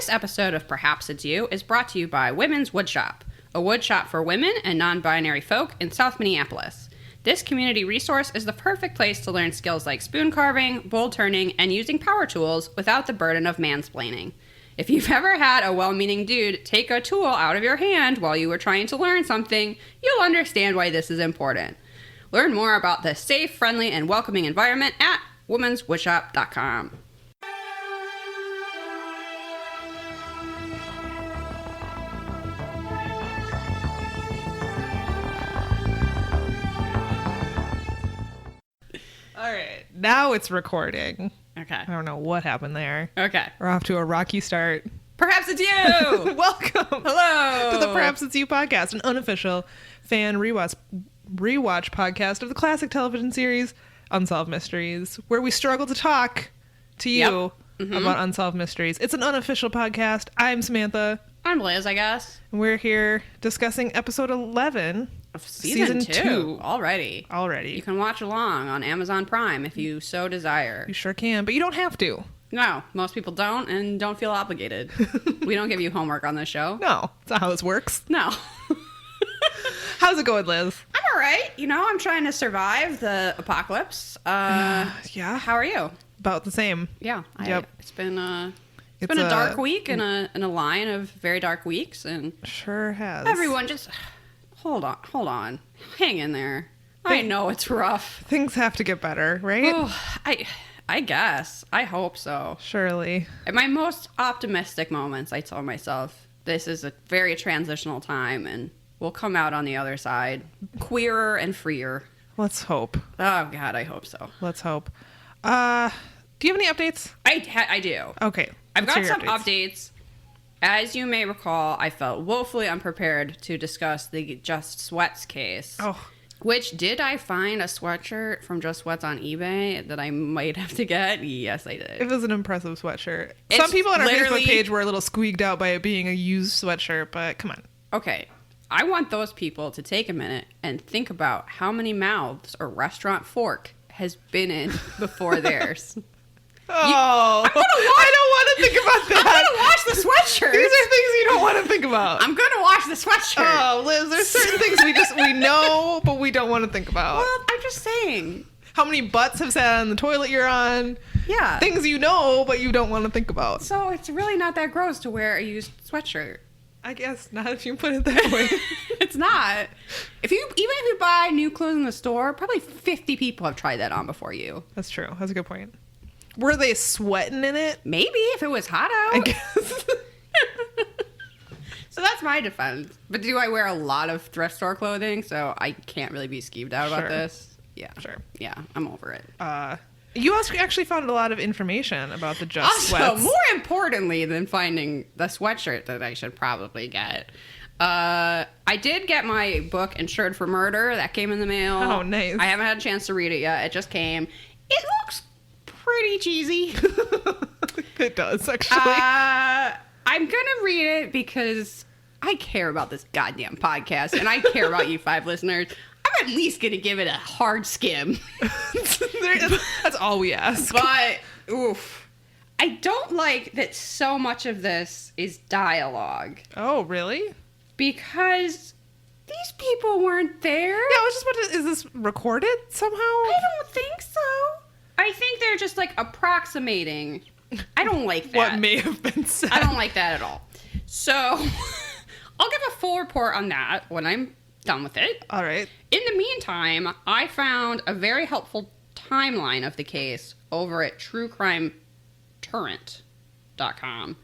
This episode of Perhaps It's You is brought to you by Women's Woodshop, a woodshop for women and non-binary folk in South Minneapolis. This community resource is the perfect place to learn skills like spoon carving, bowl turning, and using power tools without the burden of mansplaining. If you've ever had a well-meaning dude take a tool out of your hand while you were trying to learn something, you'll understand why this is important. Learn more about the safe, friendly, and welcoming environment at womenswoodshop.com. All right, now it's recording. Okay. I don't know what happened there. Okay. We're off to a rocky start. Perhaps it's you! Welcome. Hello! To the Perhaps It's You podcast, an unofficial fan rewatch podcast of the classic television series Unsolved Mysteries, where we struggle to talk to you about unsolved mysteries. It's an unofficial podcast. I'm Samantha. I'm Liz, I guess. And we're here discussing episode 11 of season 2. Already. You can watch along on Amazon Prime if you so desire. You sure can, but you don't have to. No, most people don't and don't feel obligated. We don't give you homework on this show. No, that's not how this works. No. How's it going, Liz? I'm all right. You know, I'm trying to survive the apocalypse. Yeah. How are you? About the same. Yeah. Yep. It's been a dark week and a line of very dark weeks, and sure has. Everyone just hold on. Hang in there. I know it's rough. Things have to get better, right? Oh, I guess. I hope so. Surely. At my most optimistic moments, I tell myself, this is a very transitional time, and we'll come out on the other side queerer and freer. Let's hope. Oh, God, I hope so. Let's hope. Do you have any updates? I do. Okay. I've got some updates. As you may recall, I felt woefully unprepared to discuss the Just Sweats case. Oh. Which, did I find a sweatshirt from Just Sweats on eBay that I might have to get? Yes, I did. It was an impressive sweatshirt. Some people on our Facebook page were a little squeaked out by it being a used sweatshirt, but come on. Okay. I want those people to take a minute and think about how many mouths a restaurant fork has been in before theirs. I don't want to think about that. I'm going to wash the sweatshirt. These are things you don't want to think about. I'm going to wash the sweatshirt. Oh, Liz, there's certain things we know, but we don't want to think about. Well, I'm just saying. How many butts have sat on the toilet you're on? Yeah. Things you know, but you don't want to think about. So it's really not that gross to wear a used sweatshirt. I guess not if you put it that way. It's not. Even if you buy new clothes in the store, probably 50 people have tried that on before you. That's true. That's a good point. Were they sweating in it? Maybe, if it was hot out. I guess. So that's my defense. But do I wear a lot of thrift store clothing, so I can't really be skeeved out about this? Yeah. Sure. Yeah, I'm over it. You actually found a lot of information about the Just Sweats. Also, more importantly than finding the sweatshirt that I should probably get, I did get my book Insured for Murder. That came in the mail. Oh, nice. I haven't had a chance to read it yet. It just came. It looks pretty cheesy. It does, actually. I'm going to read it because I care about this goddamn podcast, and I care about you 5 listeners. I'm at least going to give it a hard skim. That's all we ask. But, oof. I don't like that so much of this is dialogue. Oh, really? Because these people weren't there. Yeah, I was just about to... Is this recorded somehow? I don't think so. I think they're just, like, approximating. I don't like that. What may have been said. I don't like that at all. So, I'll give a full report on that when I'm done with it. All right. In the meantime, I found a very helpful timeline of the case over at truecrimetorrent.com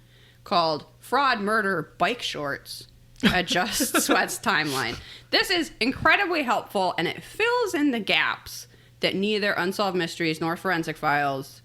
called Fraud Murder Bike Shorts, a Just Sweats timeline. This is incredibly helpful, and it fills in the gaps that neither Unsolved Mysteries nor Forensic Files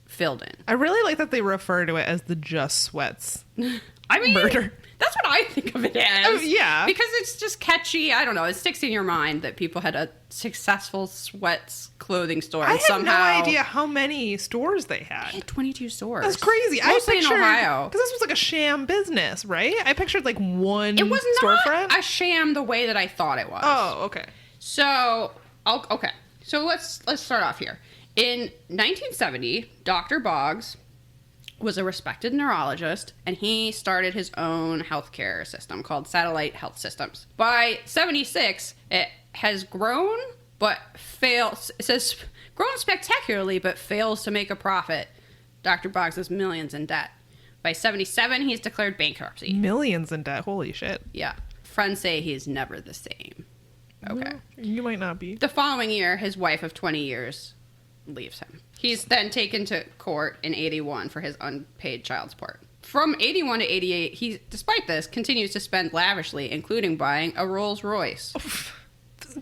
filled in. I really like that they refer to it as the Just Sweats murder. That's what I think of it as. Yeah. Because it's just catchy. I don't know. It sticks in your mind that people had a successful sweats clothing store. I and had no idea how many stores they had. They had 22 stores. That's crazy. Mostly in Ohio. Because this was like a sham business, right? I pictured like one storefront. It was not a sham the way that I thought it was. Oh, okay. So, okay. So let's start off here. In 1970, Dr. Boggs was a respected neurologist, and he started his own healthcare system called Satellite Health Systems. By 76, it has grown, but fails. It says grown spectacularly, but fails to make a profit. Dr. Boggs is millions in debt. By 77, he's declared bankruptcy. Millions in debt. Holy shit. Yeah. Friends say he's never the same. Okay. You might not be. The following year, his wife of 20 years leaves him. He's then taken to court in 81 for his unpaid child support. From 81 to 88, he, despite this, continues to spend lavishly, including buying a Rolls Royce.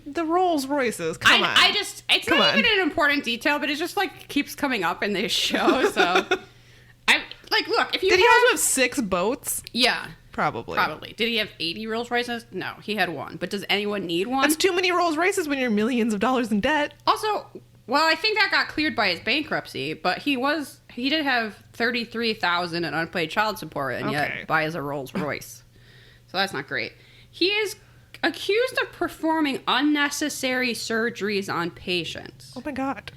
The Rolls Royces. Come on. It's not even an important detail, but it just, like, keeps coming up in this show, so... look, if you Did he also have 6 boats? Yeah. Probably. Did he have 80 Rolls Royces? No, he had one. But does anyone need one? That's too many Rolls Royces when you're millions of dollars in debt. Also, well, I think that got cleared by his bankruptcy, but he did have $33,000 in unpaid child support and yet buys a Rolls Royce. So that's not great. He is accused of performing unnecessary surgeries on patients. Oh my God.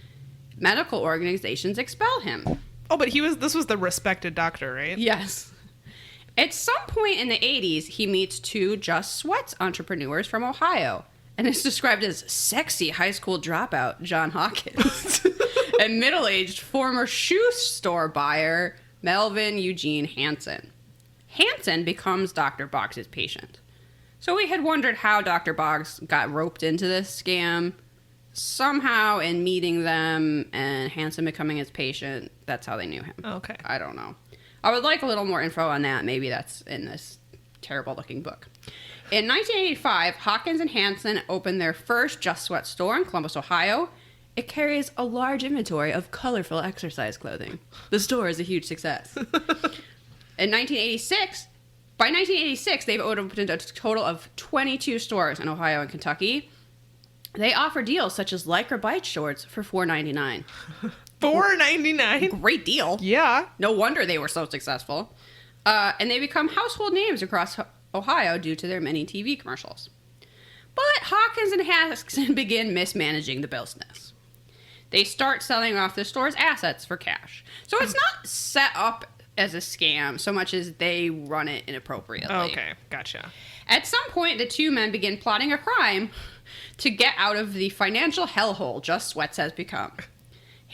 Medical organizations expel him. Oh, but this was the respected doctor, right? Yes. At some point in the 80s, he meets 2 Just Sweats entrepreneurs from Ohio and is described as sexy high school dropout John Hawkins and middle-aged former shoe store buyer Melvin Eugene Hansen. Hansen becomes Dr. Boggs' patient. So we had wondered how Dr. Boggs got roped into this scam. Somehow in meeting them and Hansen becoming his patient, that's how they knew him. Okay. I don't know. I would like a little more info on that. Maybe that's in this terrible-looking book. In 1985, Hawkins and Hansen opened their first Just Sweat store in Columbus, Ohio. It carries a large inventory of colorful exercise clothing. The store is a huge success. In 1986, by 1986, they've opened a total of 22 stores in Ohio and Kentucky. They offer deals such as Lycra bike shorts for $4.99. $4.99? Great deal. Yeah. No wonder they were so successful. And they become household names across Ohio due to their many TV commercials. But Hawkins and Hansen begin mismanaging the business. They start selling off the store's assets for cash. So it's not set up as a scam so much as they run it inappropriately. Okay, gotcha. At some point, the 2 men begin plotting a crime to get out of the financial hellhole Just Sweats has become.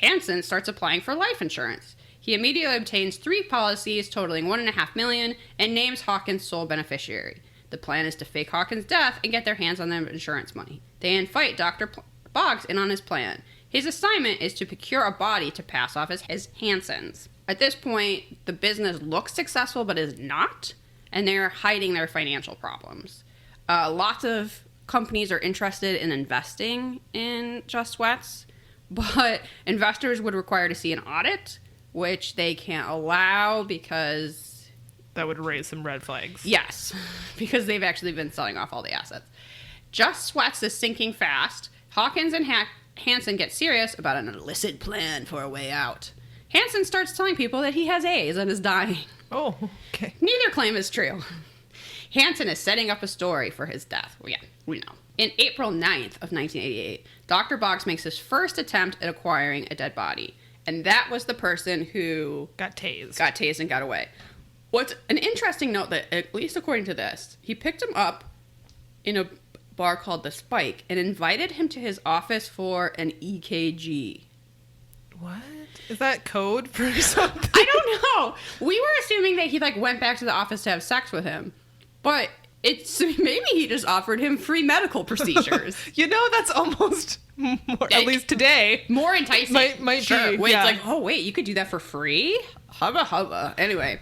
Hansen starts applying for life insurance. He immediately obtains 3 policies totaling $1.5 million and names Hawkins sole beneficiary. The plan is to fake Hawkins' death and get their hands on their insurance money. They invite Dr. Boggs in on his plan. His assignment is to procure a body to pass off as Hansen's. At this point, the business looks successful but is not, and they're hiding their financial problems. Lots of companies are interested in investing in Just Sweats, but investors would require to see an audit, which they can't allow because... That would raise some red flags. Yes, because they've actually been selling off all the assets. Just Sweats is sinking fast. Hawkins and Hansen get serious about an illicit plan for a way out. Hansen starts telling people that he has AIDS and is dying. Oh, okay. Neither claim is true. Hansen is setting up a story for his death. Well, yeah, we know. In April 9th of 1988, Dr. Boggs makes his first attempt at acquiring a dead body. And that was the person who... Got tased. Got tased and got away. What's an interesting note that, at least according to this, he picked him up in a bar called The Spike and invited him to his office for an EKG. What? Is that code for something? I don't know. We were assuming that he, went back to the office to have sex with him. But maybe he just offered him free medical procedures. That's almost more, at least today. More enticing. Might sure. be. Wait, yeah. it's wait, you could do that for free? Hubba hubba. Anyway,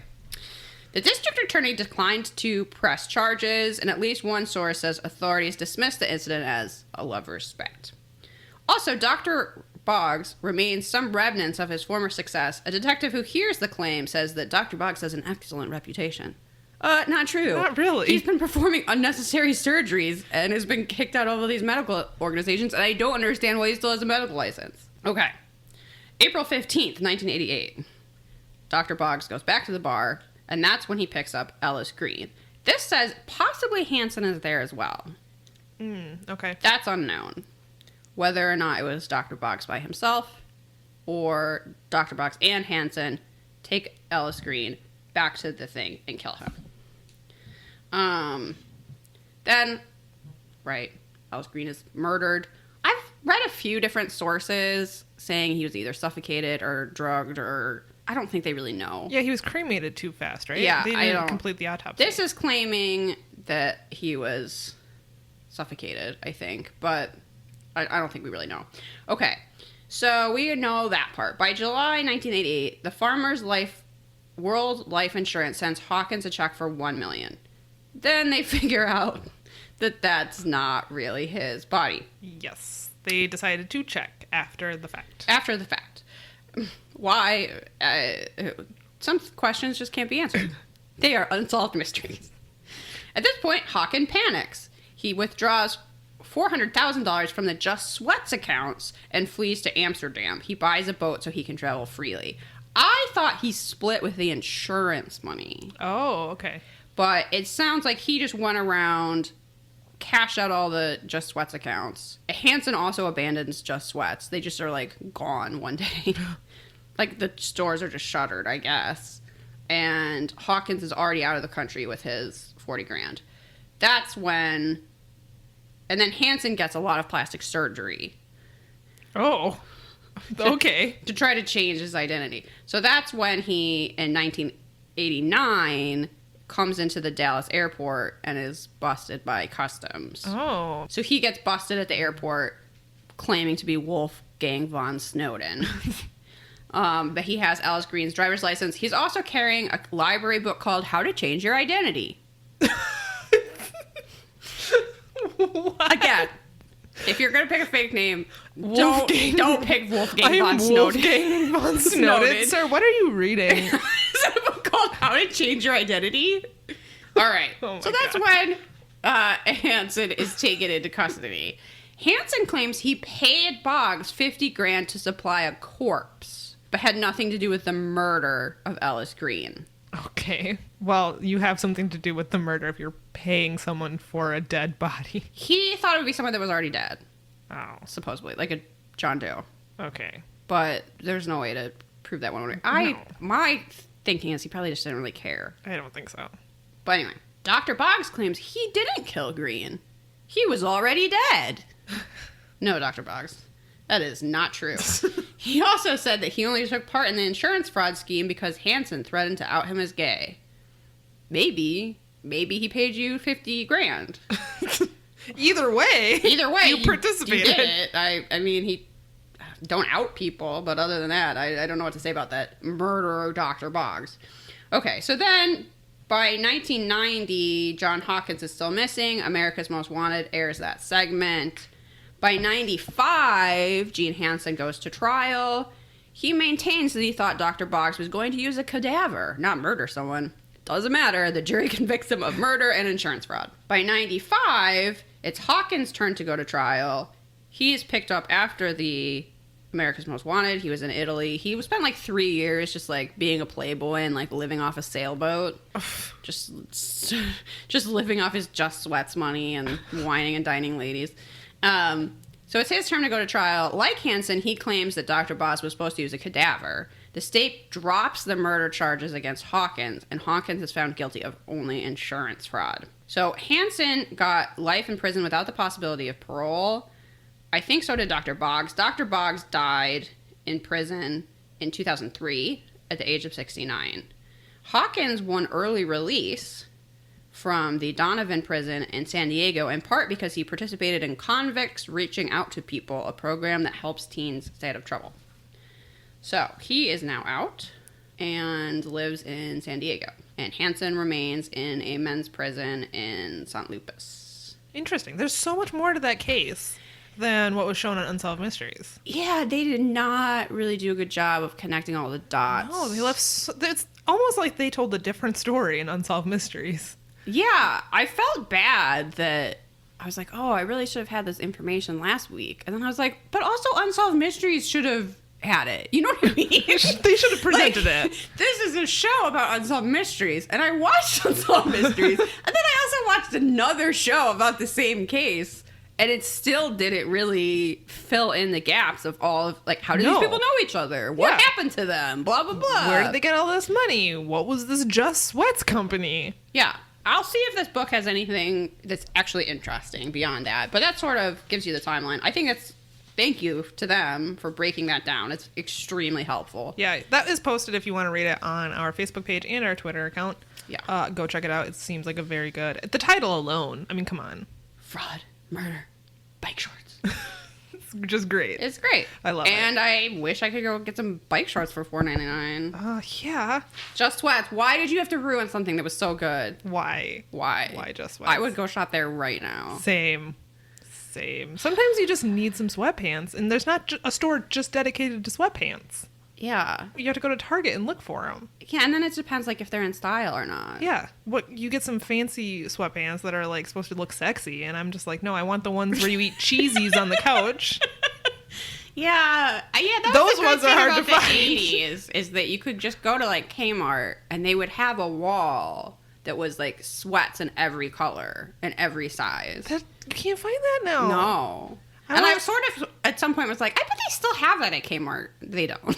the district attorney declined to press charges, and at least one source says authorities dismissed the incident as a lover's spat. Also, Dr. Boggs remains some remnants of his former success. A detective who hears the claim says that Dr. Boggs has an excellent reputation. Not true. Not really. He's been performing unnecessary surgeries and has been kicked out of all these medical organizations, and I don't understand why he still has a medical license. Okay. April 15th, 1988. Dr. Boggs goes back to the bar, and that's when he picks up Ellis Green. This says possibly Hansen is there as well. Okay. That's unknown. Whether or not it was Dr. Boggs by himself or Dr. Boggs and Hansen take Ellis Green back to the thing and kill him. Then, right, Ellis Green is murdered. I've read a few different sources saying he was either suffocated or drugged, or I don't think they really know. Yeah, he was cremated too fast, right? Yeah, they I didn't don't complete the autopsy. This is claiming that he was suffocated, I think, but I don't think we really know. Okay, so we know that part. By July 1988, the Farmers World Life Insurance sends Hawkins a check for $1 million. Then they figure out that that's not really his body. Yes, they decided to check after the fact. After the fact. Why? Some questions just can't be answered. They are unsolved mysteries. At this point, Hawkins panics. He withdraws $400,000 from the Just Sweats accounts and flees to Amsterdam. He buys a boat so he can travel freely. I thought he split with the insurance money. Oh, okay. But it sounds like he just went around, cashed out all the Just Sweats accounts. Hansen also abandons Just Sweats. They just are, like, gone one day. Like, the stores are just shuttered, I guess. And Hawkins is already out of the country with his $40,000. That's when... And then Hansen gets a lot of plastic surgery. Oh, okay. To try to change his identity. So that's when he, in 1989, comes into the Dallas airport and is busted by customs. Oh. So he gets busted at the airport claiming to be Wolfgang von Snowden. But he has Ellis Green's driver's license. He's also carrying a library book called How to Change Your Identity. What? Again, if you're going to pick a fake name, don't pick Wolfgang von Snowden. Wolfgang von Snowden. Sir, what are you reading? Is that a book called How to Change Your Identity? All right. Oh So that's when Hansen is taken into custody. Hansen claims he paid Boggs $50,000 to supply a corpse, but had nothing to do with the murder of Ellis Green. Okay. Well, you have something to do with the murder if you're paying someone for a dead body. He thought it would be someone that was already dead, Oh. supposedly, like a John Doe. Okay. But there's no way to prove that one way. My thinking is he probably just didn't really care. I don't think so. But anyway, Dr. Boggs claims he didn't kill Green. He was already dead. No, Dr. Boggs. That is not true. He also said that he only took part in the insurance fraud scheme because Hansen threatened to out him as gay. Maybe he paid you $50,000. Either way, you participated. You did it. I mean, he don't out people, but other than that, I don't know what to say about that murderer, Dr. Boggs. Okay, so then by 1990, John Hawkins is still missing. America's Most Wanted airs that segment. By 95, Gene Hansen goes to trial. He maintains that he thought Dr. Boggs was going to use a cadaver, not murder someone. Doesn't matter. The jury convicts him of murder and insurance fraud. By 95, it's Hawkins' turn to go to trial. He's picked up after the America's Most Wanted. He was in Italy. He spent like 3 years just like being a playboy and like living off a sailboat. just living off his Just Sweats money and whining and dining ladies. So it's his turn to go to trial. Like Hansen, he claims that Dr. Boggs was supposed to use a cadaver. The state drops the murder charges against Hawkins, and Hawkins is found guilty of only insurance fraud. So Hansen got life in prison without the possibility of parole. I think so did Dr. Boggs. Dr. Boggs died in prison in 2003 at the age of 69. Hawkins won early release from the Donovan prison in San Diego, in part because he participated in Convicts Reaching Out to People, a program that helps teens stay out of trouble. So he is now out and lives in San Diego. And Hansen remains in a men's prison in San Luis. Interesting. There's so much more to that case than what was shown on Unsolved Mysteries. Yeah, they did not really do a good job of connecting all the dots. No, they left... it's almost like they told a different story in Unsolved Mysteries. Yeah, I felt bad that I was like, oh, I really should have had this information last week. And then I was like, but also Unsolved Mysteries should have had it. You know what I mean? They should have presented it. This is a show about Unsolved Mysteries, and I watched Unsolved Mysteries, and then I also watched another show about the same case, And it still didn't really fill in the gaps of all of, like, how do these people know each other? What happened to them? Blah, blah, blah. Where did they get all this money? What was this Just Sweats company? Yeah. I'll see if this book has anything that's actually interesting beyond that. But that sort of gives you the timeline. I think it's, thank you to them for breaking that down. It's extremely helpful. Yeah, that is posted if you want to read it on our Facebook page and our Twitter account. Yeah. Go check it out. It seems like a very good... The title alone, I mean, come on. Fraud, murder, bike shorts. It's just great. It's great. I love it. And I wish I could go get some bike shorts for $4.99. Yeah. Just Sweats. Why did you have to ruin something that was so good? Why? Why Just Sweats? I would go shop there right now. Same. Sometimes you just need some sweatpants, and there's not a store just dedicated to sweatpants. Yeah. You have to go to Target and look for them. Yeah, and then it depends, like, if they're in style or not. Yeah. You get some fancy sweatpants that are, like, supposed to look sexy, and I'm just like, no, I want the ones where you eat cheesies on the couch. Yeah. Those ones are hard to about find. The 80s is that you could just go to, like, Kmart, and they would have a wall that was, like, sweats in every color and every size. You can't find that now. No. I sort of, at some point, was like, I bet they still have that at Kmart. They don't.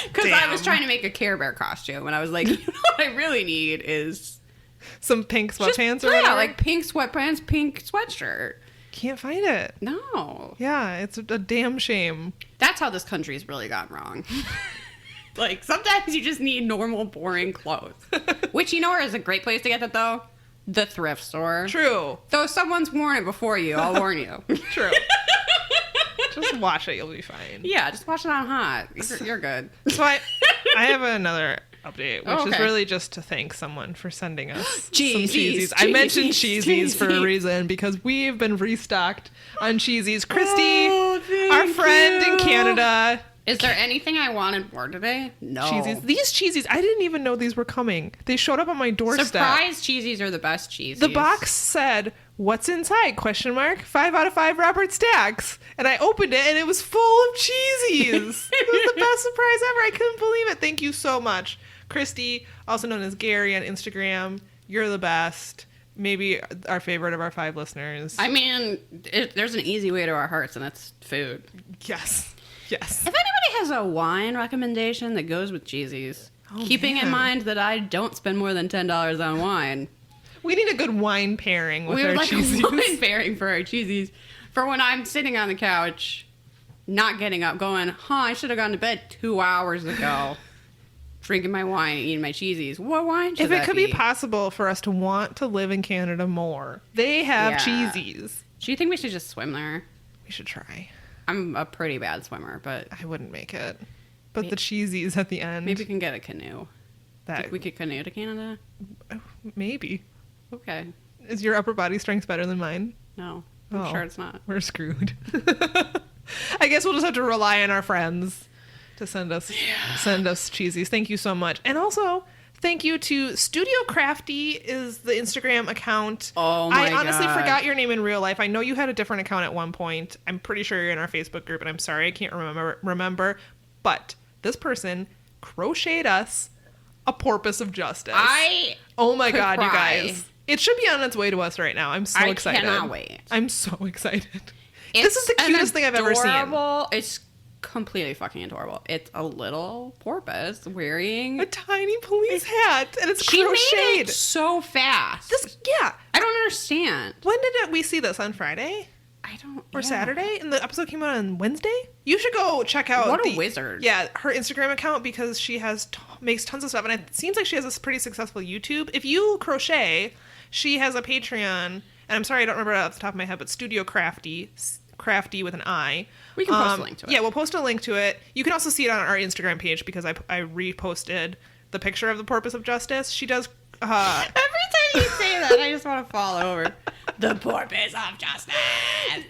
Because I was trying to make a Care Bear costume, and I was like, you know what I really need is... some pink sweatpants or whatever? Yeah, like pink sweatpants, pink sweatshirt. Can't find it. No. Yeah, it's a damn shame. That's how this country's really gone wrong. Like, sometimes you just need normal, boring clothes. Which, you know where is a great place to get that, though? The thrift store. True. Though someone's worn it before you, I'll warn you. True. Just wash it, you'll be fine. Yeah, just wash it on hot. You're good. So I have another update, which is really just to thank someone for sending us some cheesies. I mentioned cheesies for a reason because we've been restocked on cheesies. Christy, our friend in Canada. Is there anything I wanted more today? No. Cheesies. These cheesies, I didn't even know these were coming. They showed up on my doorstep. Surprise cheesies are the best cheesies. The box said, "What's inside?" ? 5 out of 5 Robert Stacks. And I opened it and it was full of cheesies. It was the best surprise ever. I couldn't believe it. Thank you so much. Christy, also known as Gary on Instagram, you're the best. Maybe our favorite of our 5 listeners. I mean, there's an easy way to our hearts, and that's food. Yes. If anybody has a wine recommendation that goes with cheesies, keeping in mind that I don't spend more than $10 on wine. We need a good wine pairing with our cheesies. We would like a wine pairing for our cheesies. For when I'm sitting on the couch, not getting up, going, I should have gone to bed 2 hours ago. Drinking my wine and eating my cheesies. What wine should that be? If it could be possible for us to want to live in Canada more, they have cheesies. Do you think we should just swim there? We should try. I'm a pretty bad swimmer, but... I wouldn't make it. But the cheesies at the end... Maybe we can get a canoe. Think we could canoe to Canada? Maybe. Okay. Is your upper body strength better than mine? No. I'm sure it's not. We're screwed. I guess we'll just have to rely on our friends to send us cheesies. Thank you so much. And also... thank you to Studio Crafty is the Instagram account. Oh my God. I honestly forgot your name in real life. I know you had a different account at one point. I'm pretty sure you're in our Facebook group, and I'm sorry I can't remember. But this person crocheted us a porpoise of justice. Oh my God, you guys. It should be on its way to us right now. I'm so excited. I cannot wait. I'm so excited. This is the cutest thing I've ever seen. It's completely fucking adorable. It's a little porpoise wearing a tiny police hat, and it's crocheted. She made it so fast. I don't understand. When did we see this? On Friday? Or Saturday? And the episode came out on Wednesday? You should go check out What a wizard. Yeah, her Instagram account, because she makes tons of stuff, and it seems like she has a pretty successful YouTube. If you crochet, she has a Patreon, and I'm sorry I don't remember it off the top of my head, but Studio Crafty with an I. We can post a link to it. Yeah, we'll post a link to it. You can also see it on our Instagram page because I reposted the picture of the Porpoise of Justice. She does... Every time you say that, I just want to fall over. The Porpoise of Justice.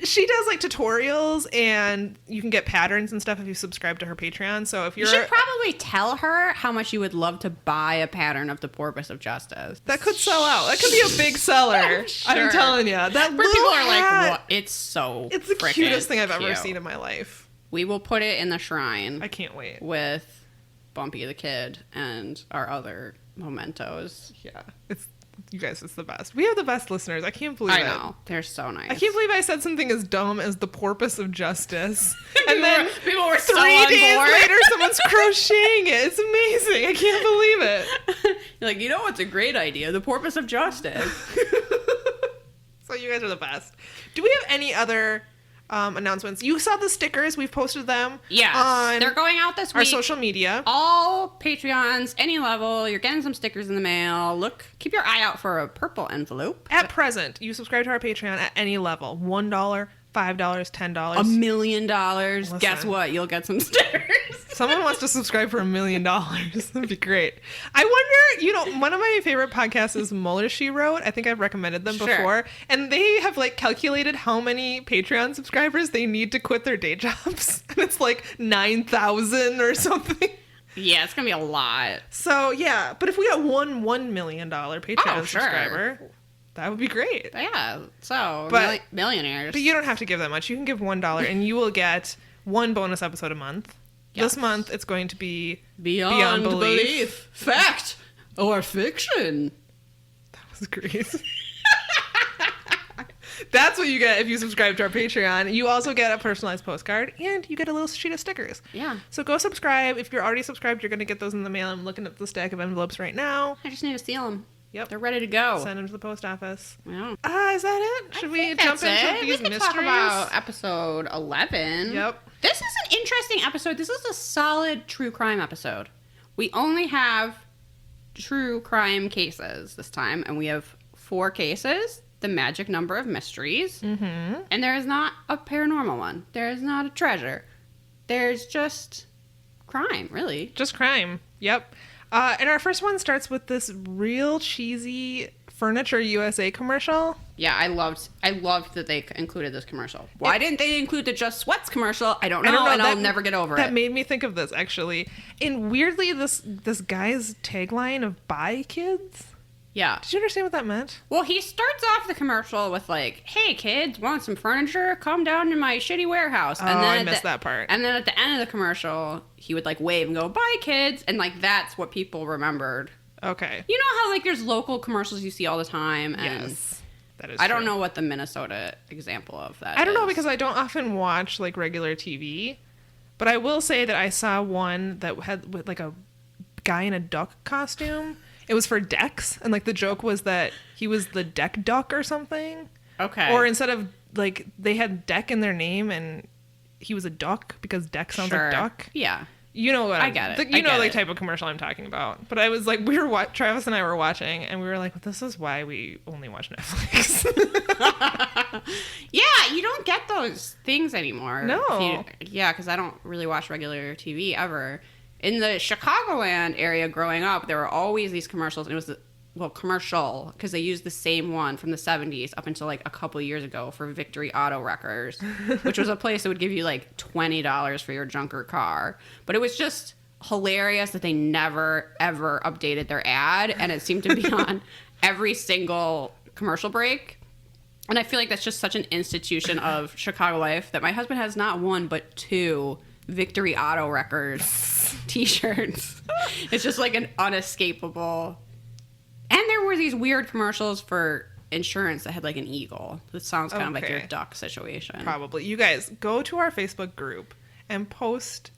She does like tutorials, and you can get patterns and stuff if you subscribe to her Patreon. So if you're... You should probably tell her how much you would love to buy a pattern of the Porpoise of Justice. That could sell out. That could be a big seller. Sure. I'm telling you. That where people are hat, like, what? It's the cutest thing I've ever seen in my life. We will put it in the shrine. I can't wait. With Bumpy the Kid and our other mementos. Yeah. You guys, it's the best. We have the best listeners. I can't believe it. I know. They're so nice. I can't believe I said something as dumb as the porpoise of justice. And then people were so 3 on days board. later, someone's crocheting it. It's amazing. I can't believe it. You're like, you know what's a great idea? The porpoise of justice. So you guys are the best. Do we have any other announcements? You saw the stickers. We've posted them. Yes. On They're going out this week. our social media. All Patreons, any level, you're getting some stickers in the mail. Keep your eye out for a purple envelope. At present, you subscribe to our Patreon at any level. $1, $5, $10. $1 million. Listen. Guess what? You'll get some stickers. Someone wants to subscribe for $1 million. That'd be great. I wonder, one of my favorite podcasts is Mueller, She Wrote. I think I've recommended them before. Sure. And they have calculated how many Patreon subscribers they need to quit their day jobs. And it's 9,000 or something. Yeah, it's going to be a lot. So, yeah. But if we got $1 million Patreon sure. subscriber, that would be great. Yeah, so But- millionaires. But you don't have to give that much. You can give $1 and you will get one bonus episode a month. Yes. This month, it's going to be Beyond belief. Fact or fiction. That was great. That's what you get if you subscribe to our Patreon. You also get a personalized postcard, and you get a little sheet of stickers. Yeah. So go subscribe. If you're already subscribed, you're going to get those in the mail. I'm looking at the stack of envelopes right now. I just need to seal them. Yep. They're ready to go. Send them to the post office. Yeah. Is that it? Should we jump That's into it. these We can mysteries? talk about episode 11. Yep. This is an interesting episode. This is a solid true crime episode. We only have true crime cases this time, and we have 4 cases. The magic number of mysteries. Mm-hmm. And there is not a paranormal one. There is not a treasure. There's just crime, really. Just crime. Yep. And our first one starts with this real cheesy Furniture USA commercial. Yeah, I loved that they included this commercial. Why didn't they include the Just Sweats commercial? I don't know, and I'll never get over That it. made me think of this, actually. And weirdly, this guy's tagline of "Bye, kids." Yeah. Did you understand what that meant? Well, he starts off the commercial with "Hey kids, want some furniture? Come down to my shitty warehouse." And I missed that part. And then at the end of the commercial, he would wave and go, "Bye kids," and that's what people remembered. Okay. You know how there's local commercials you see all the time, and Yes. That is I don't true. know what the Minnesota example of that. I don't know is. because I don't often watch regular TV, but I will say that I saw one that had with a guy in a duck costume. It was for Dex, and the joke was that he was the deck duck or something. Okay. Or instead of they had deck in their name and he was a duck because deck sounds like duck. Yeah. You know what I get it. You I know get the it. type of commercial I'm talking about. But I was Travis and I were watching, and we were like, well, this is why we only watch Netflix. Yeah, you don't get those things anymore. No. Yeah, because I don't really watch regular TV ever. In the Chicagoland area growing up, there were always these commercials, and it was commercial because they used the same one from the 70s up until a couple years ago for Victory Auto Wreckers, which was a place that would give you $20 for your junker car. But it was just hilarious that they never ever updated their ad, and it seemed to be on every single commercial break. And I feel like that's just such an institution of Chicago life that my husband has not one but 2 Victory Auto Wreckers t-shirts. It's just an unescapable. And there were these weird commercials for insurance that had an eagle. That sounds kind of like your duck situation. Probably. You guys, go to our Facebook group and post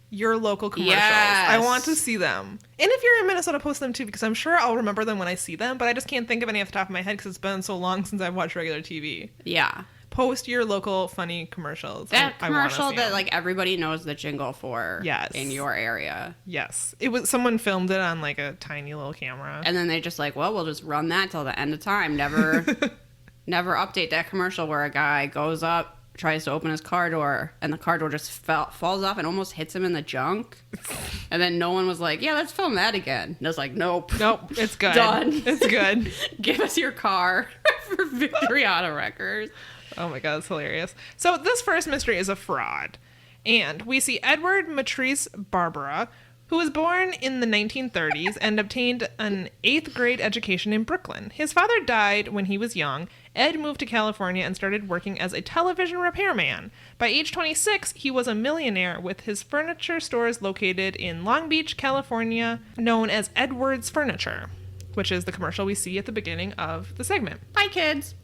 your local commercials. Yes. I want to see them. And if you're in Minnesota, post them too, because I'm sure I'll remember them when I see them, but I just can't think of any off the top of my head because it's been so long since I've watched regular TV. Yeah. Post your local funny commercials. That I wanna commercial see that them. everybody knows the jingle for in your area. Yes. It was someone filmed it on a tiny little camera. And then they just we'll just run that till the end of time. Never update that commercial where a guy goes up, tries to open his car door, and the car door just falls off and almost hits him in the junk. And then no one was yeah, let's film that again. And I was nope. Nope, it's good. Done. It's good. Give us your car for Victory Auto Wreckers. Oh my god, that's hilarious. So this first mystery is a fraud. And we see Edward Matrice Barbara, who was born in the 1930s and obtained an 8th grade education in Brooklyn. His father died when he was young. Ed moved to California and started working as a television repairman. By age 26, he was a millionaire with his furniture stores located in Long Beach, California, known as Edwards Furniture. which is the commercial we see at the beginning of the segment. Bye, kids.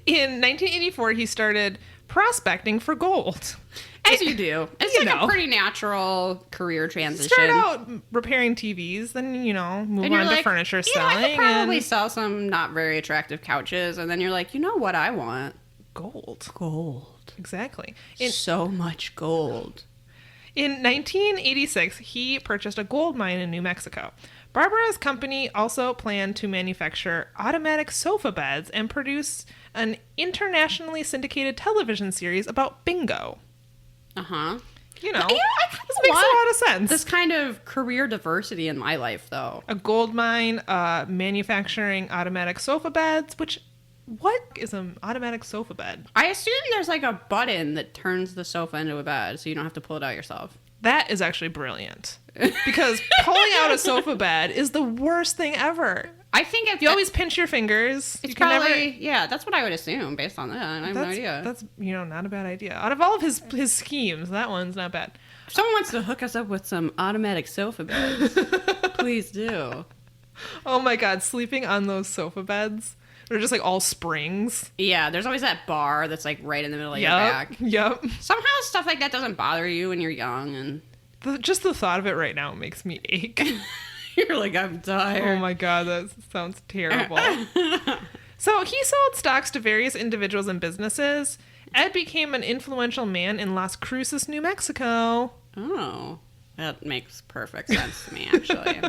In 1984, he started prospecting for gold. As you do. It's like a pretty natural career transition. Start out repairing TVs, then, move on to furniture selling. I could probably sell some not very attractive couches, and then you're like, you know what I want? Gold. Gold. Exactly. So much gold. In 1986, he purchased a gold mine in New Mexico. Barbara's company also planned to manufacture automatic sofa beds and produce an internationally syndicated television series about bingo. Uh-huh. This makes a lot of sense. This kind of career diversity in my life, though. A gold mine, manufacturing automatic sofa beds, what is an automatic sofa bed? I assume there's like a button that turns the sofa into a bed, so you don't have to pull it out yourself. That is actually brilliant. Because pulling out a sofa bed is the worst thing ever. I think you always pinch your fingers. It's probably, that's what I would assume based on that. I have no idea. That's, not a bad idea. Out of all of his schemes, that one's not bad. If someone wants to hook us up with some automatic sofa beds, please do. Oh my God, sleeping on those sofa beds. They're just like all springs. Yeah, there's always that bar that's like right in the middle of your back. Yep. Somehow stuff like that doesn't bother you when you're young, and just the thought of it right now makes me ache. You're like, I'm tired. Oh my God, that sounds terrible. So he sold stocks to various individuals and businesses. Ed became an influential man in Las Cruces, New Mexico. Oh, that makes perfect sense to me, actually.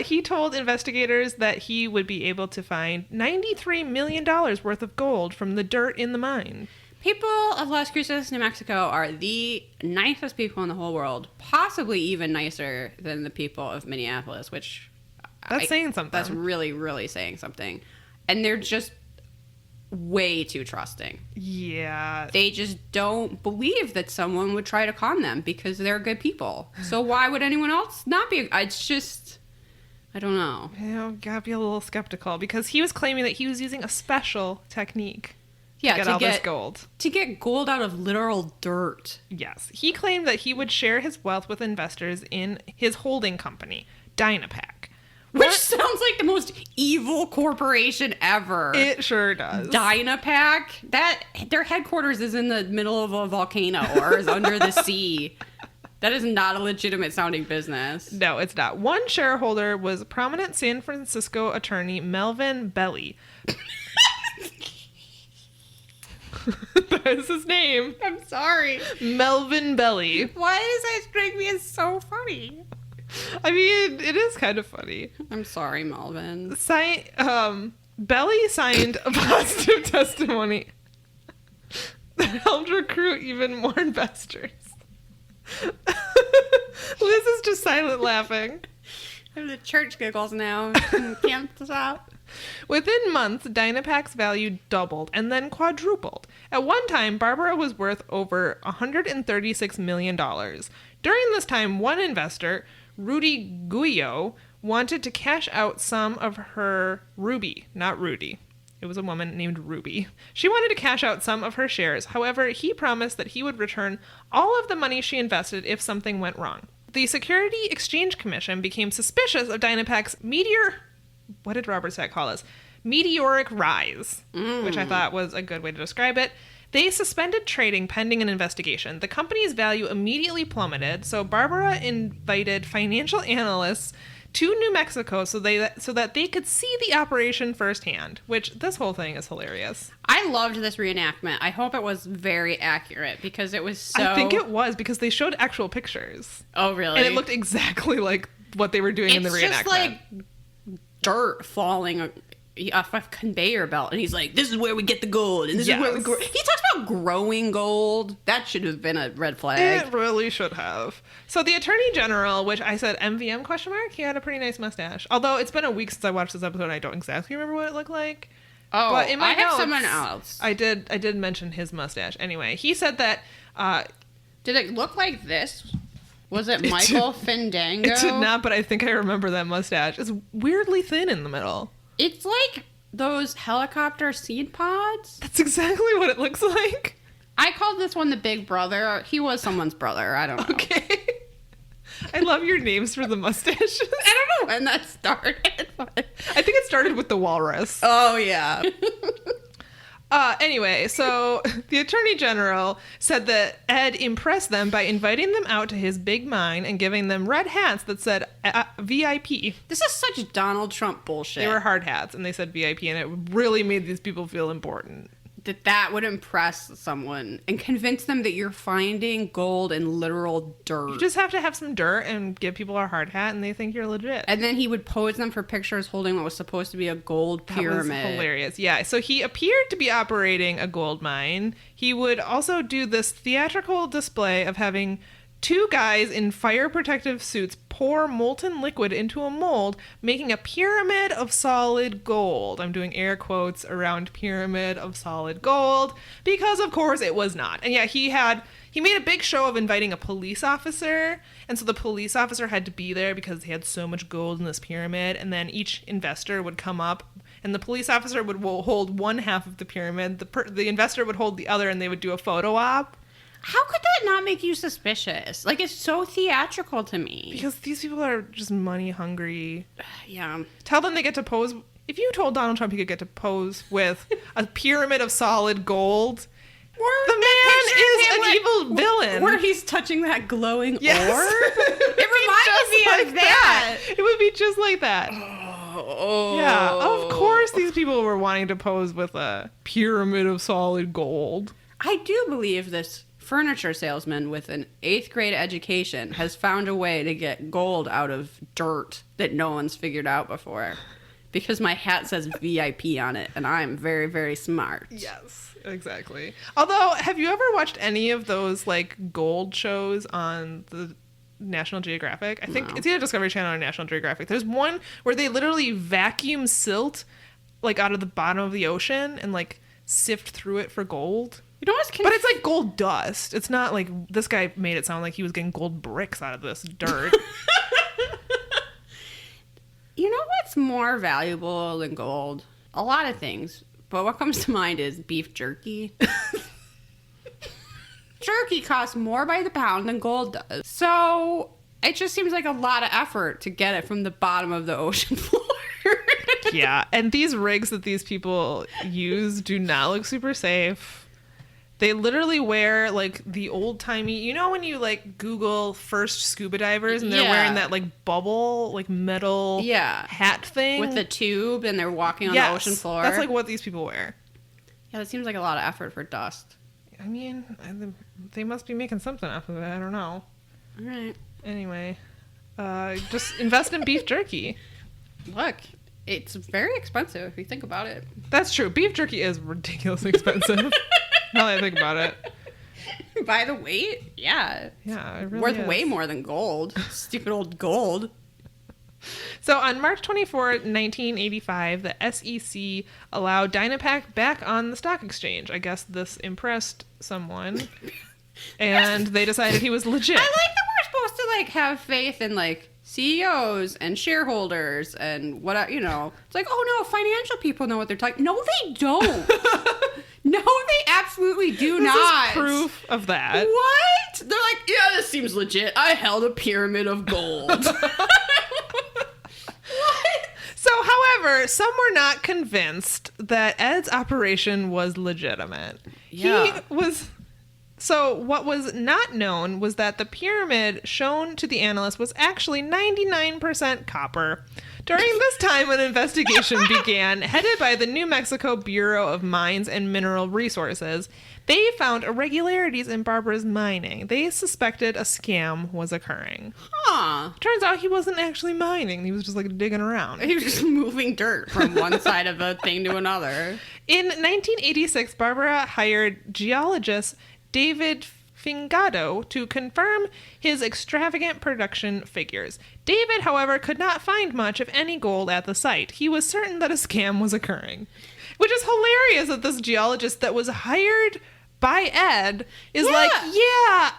He told investigators that he would be able to find $93 million worth of gold from the dirt in the mine. People of Las Cruces, New Mexico are the nicest people in the whole world, possibly even nicer than the people of Minneapolis, which... That's saying something. That's really, really saying something. And they're just way too trusting. Yeah. They just don't believe that someone would try to con them because they're good people. So why would anyone else not be? It's just... I don't know. Gotta be a little skeptical because he was claiming that he was using a special technique. Yeah, to get this gold. To get gold out of literal dirt. Yes. He claimed that he would share his wealth with investors in his holding company, Dynapack. Which sounds like the most evil corporation ever. It sure does. Dynapack? Their headquarters is in the middle of a volcano or is under the sea. That is not a legitimate sounding business. No, it's not. One shareholder was prominent San Francisco attorney Melvin Belli. That is his name. I'm sorry. Melvin Belli. Why does that strike me as so funny? I mean, it is kind of funny. I'm sorry, Melvin. Belli signed a positive testimony that helped recruit even more investors. Liz is just silent laughing. I'm the church giggles now. Can't stop. Within months, Dynapack's value doubled and then quadrupled. At one time, Barbara was worth over $136 million. During this time, one investor, Rudy Guyo, wanted to cash out some of her Ruby, not Rudy. It was a woman named Ruby. She wanted to cash out some of her shares. However, he promised that he would return all of the money she invested if something went wrong. The Security Exchange Commission became suspicious of Dynapack's what did Robert Stack call us? Meteoric rise, which I thought was a good way to describe it. They suspended trading pending an investigation. The company's value immediately plummeted, so Barbara invited financial analysts to New Mexico so that they could see the operation firsthand, which this whole thing is hilarious. I loved this reenactment. I hope it was very accurate because it was so... I think it was because they showed actual pictures. Oh, really? And it looked exactly like what they were doing in the reenactment. It's just like dirt falling off a conveyor belt, and he's like, this is where we get the gold, and this is where we grow. He talks about growing gold. That should have been a red flag. It really should have. So the Attorney General, which I said MVM ? He had a pretty nice mustache. Although it's been a week since I watched this episode, and I don't exactly remember what it looked like. Oh, but in my I have notes, someone else. I did mention his mustache. Anyway, he said that... did it look like this? Was it Michael Fandango? It did not, but I think I remember that mustache. It's weirdly thin in the middle. It's like those helicopter seed pods. That's exactly what it looks like. I called this one the Big Brother. He was someone's brother. I don't know. Okay. I love your names for the mustaches. I don't know when that started. But... I think it started with the walrus. Oh, yeah. Anyway, so the Attorney General said that Ed impressed them by inviting them out to his big mine and giving them red hats that said VIP. This is such Donald Trump bullshit. They were hard hats, and they said VIP, and it really made these people feel important. That would impress someone and convince them that you're finding gold in literal dirt. You just have to have some dirt and give people a hard hat, and they think you're legit. And then he would pose them for pictures holding what was supposed to be a gold pyramid. That was hilarious. Yeah, so he appeared to be operating a gold mine. He would also do this theatrical display of having two guys in fire protective suits pour molten liquid into a mold, making a pyramid of solid gold. I'm doing air quotes around pyramid of solid gold because, of course, it was not. And yeah, he made a big show of inviting a police officer, and so the police officer had to be there because he had so much gold in this pyramid, and then each investor would come up, and the police officer would hold one half of the pyramid, the investor would hold the other, and they would do a photo op. How could that not make you suspicious? Like, it's so theatrical to me. Because these people are just money hungry. Yeah. Tell them they get to pose. If you told Donald Trump he could get to pose with a pyramid of solid gold, the man is an evil villain. Where he's touching that glowing orb. It reminds me of that. It would be just like that. Oh. Yeah, of course these people were wanting to pose with a pyramid of solid gold. I do believe this furniture salesman with an 8th grade education has found a way to get gold out of dirt that no one's figured out before. Because my hat says VIP on it, and I'm very, very smart. Yes, exactly. Although, have you ever watched any of those, like, gold shows on the National Geographic? I think it's either Discovery Channel or National Geographic. There's one where they literally vacuum silt, like, out of the bottom of the ocean and, like, sift through it for gold. You know what's but it's like gold dust. It's not like this guy made it sound like he was getting gold bricks out of this dirt. You know what's more valuable than gold? A lot of things. But what comes to mind is beef jerky. Jerky costs more by the pound than gold does. So it just seems like a lot of effort to get it from the bottom of the ocean floor. Yeah, and these rigs that these people use do not look super safe. They literally wear, like, the old-timey... You know when you, like, Google first scuba divers and they're wearing that, like, bubble, like, metal hat thing? With the tube and they're walking on the ocean floor. That's, like, what these people wear. Yeah, that seems like a lot of effort for dust. I mean, they must be making something off of it. I don't know. All right. Anyway, just invest in beef jerky. Look, it's very expensive if you think about it. That's true. Beef jerky is ridiculously expensive. Now that I think about it. By the weight? Yeah. Yeah, it really worth way more than gold. Stupid old gold. So on March 24, 1985, the SEC allowed Dynapack back on the stock exchange. I guess this impressed someone. And they decided he was legit. I like that we're supposed to, like, have faith in, like, CEOs and shareholders and what, you know. It's like, oh no, financial people know what they're talking. No, they don't. No, they absolutely do not. This is proof of that. What? They're like, yeah, this seems legit. I held a pyramid of gold. What? So, however, some were not convinced that Ed's operation was legitimate. Yeah. So what was not known was that the pyramid shown to the analyst was actually 99% copper. During this time, an investigation began, headed by the New Mexico Bureau of Mines and Mineral Resources. They found irregularities in Barbara's mining. They suspected a scam was occurring. Huh. Turns out he wasn't actually mining. He was just, like, digging around. He was just moving dirt from one side of a thing to another. In 1986, Barbara hired geologist David Fingado to confirm his extravagant production figures. David, however, could not find much of any gold at the site. He was certain that a scam was occurring. Which is hilarious that this geologist that was hired by Ed is like, yeah,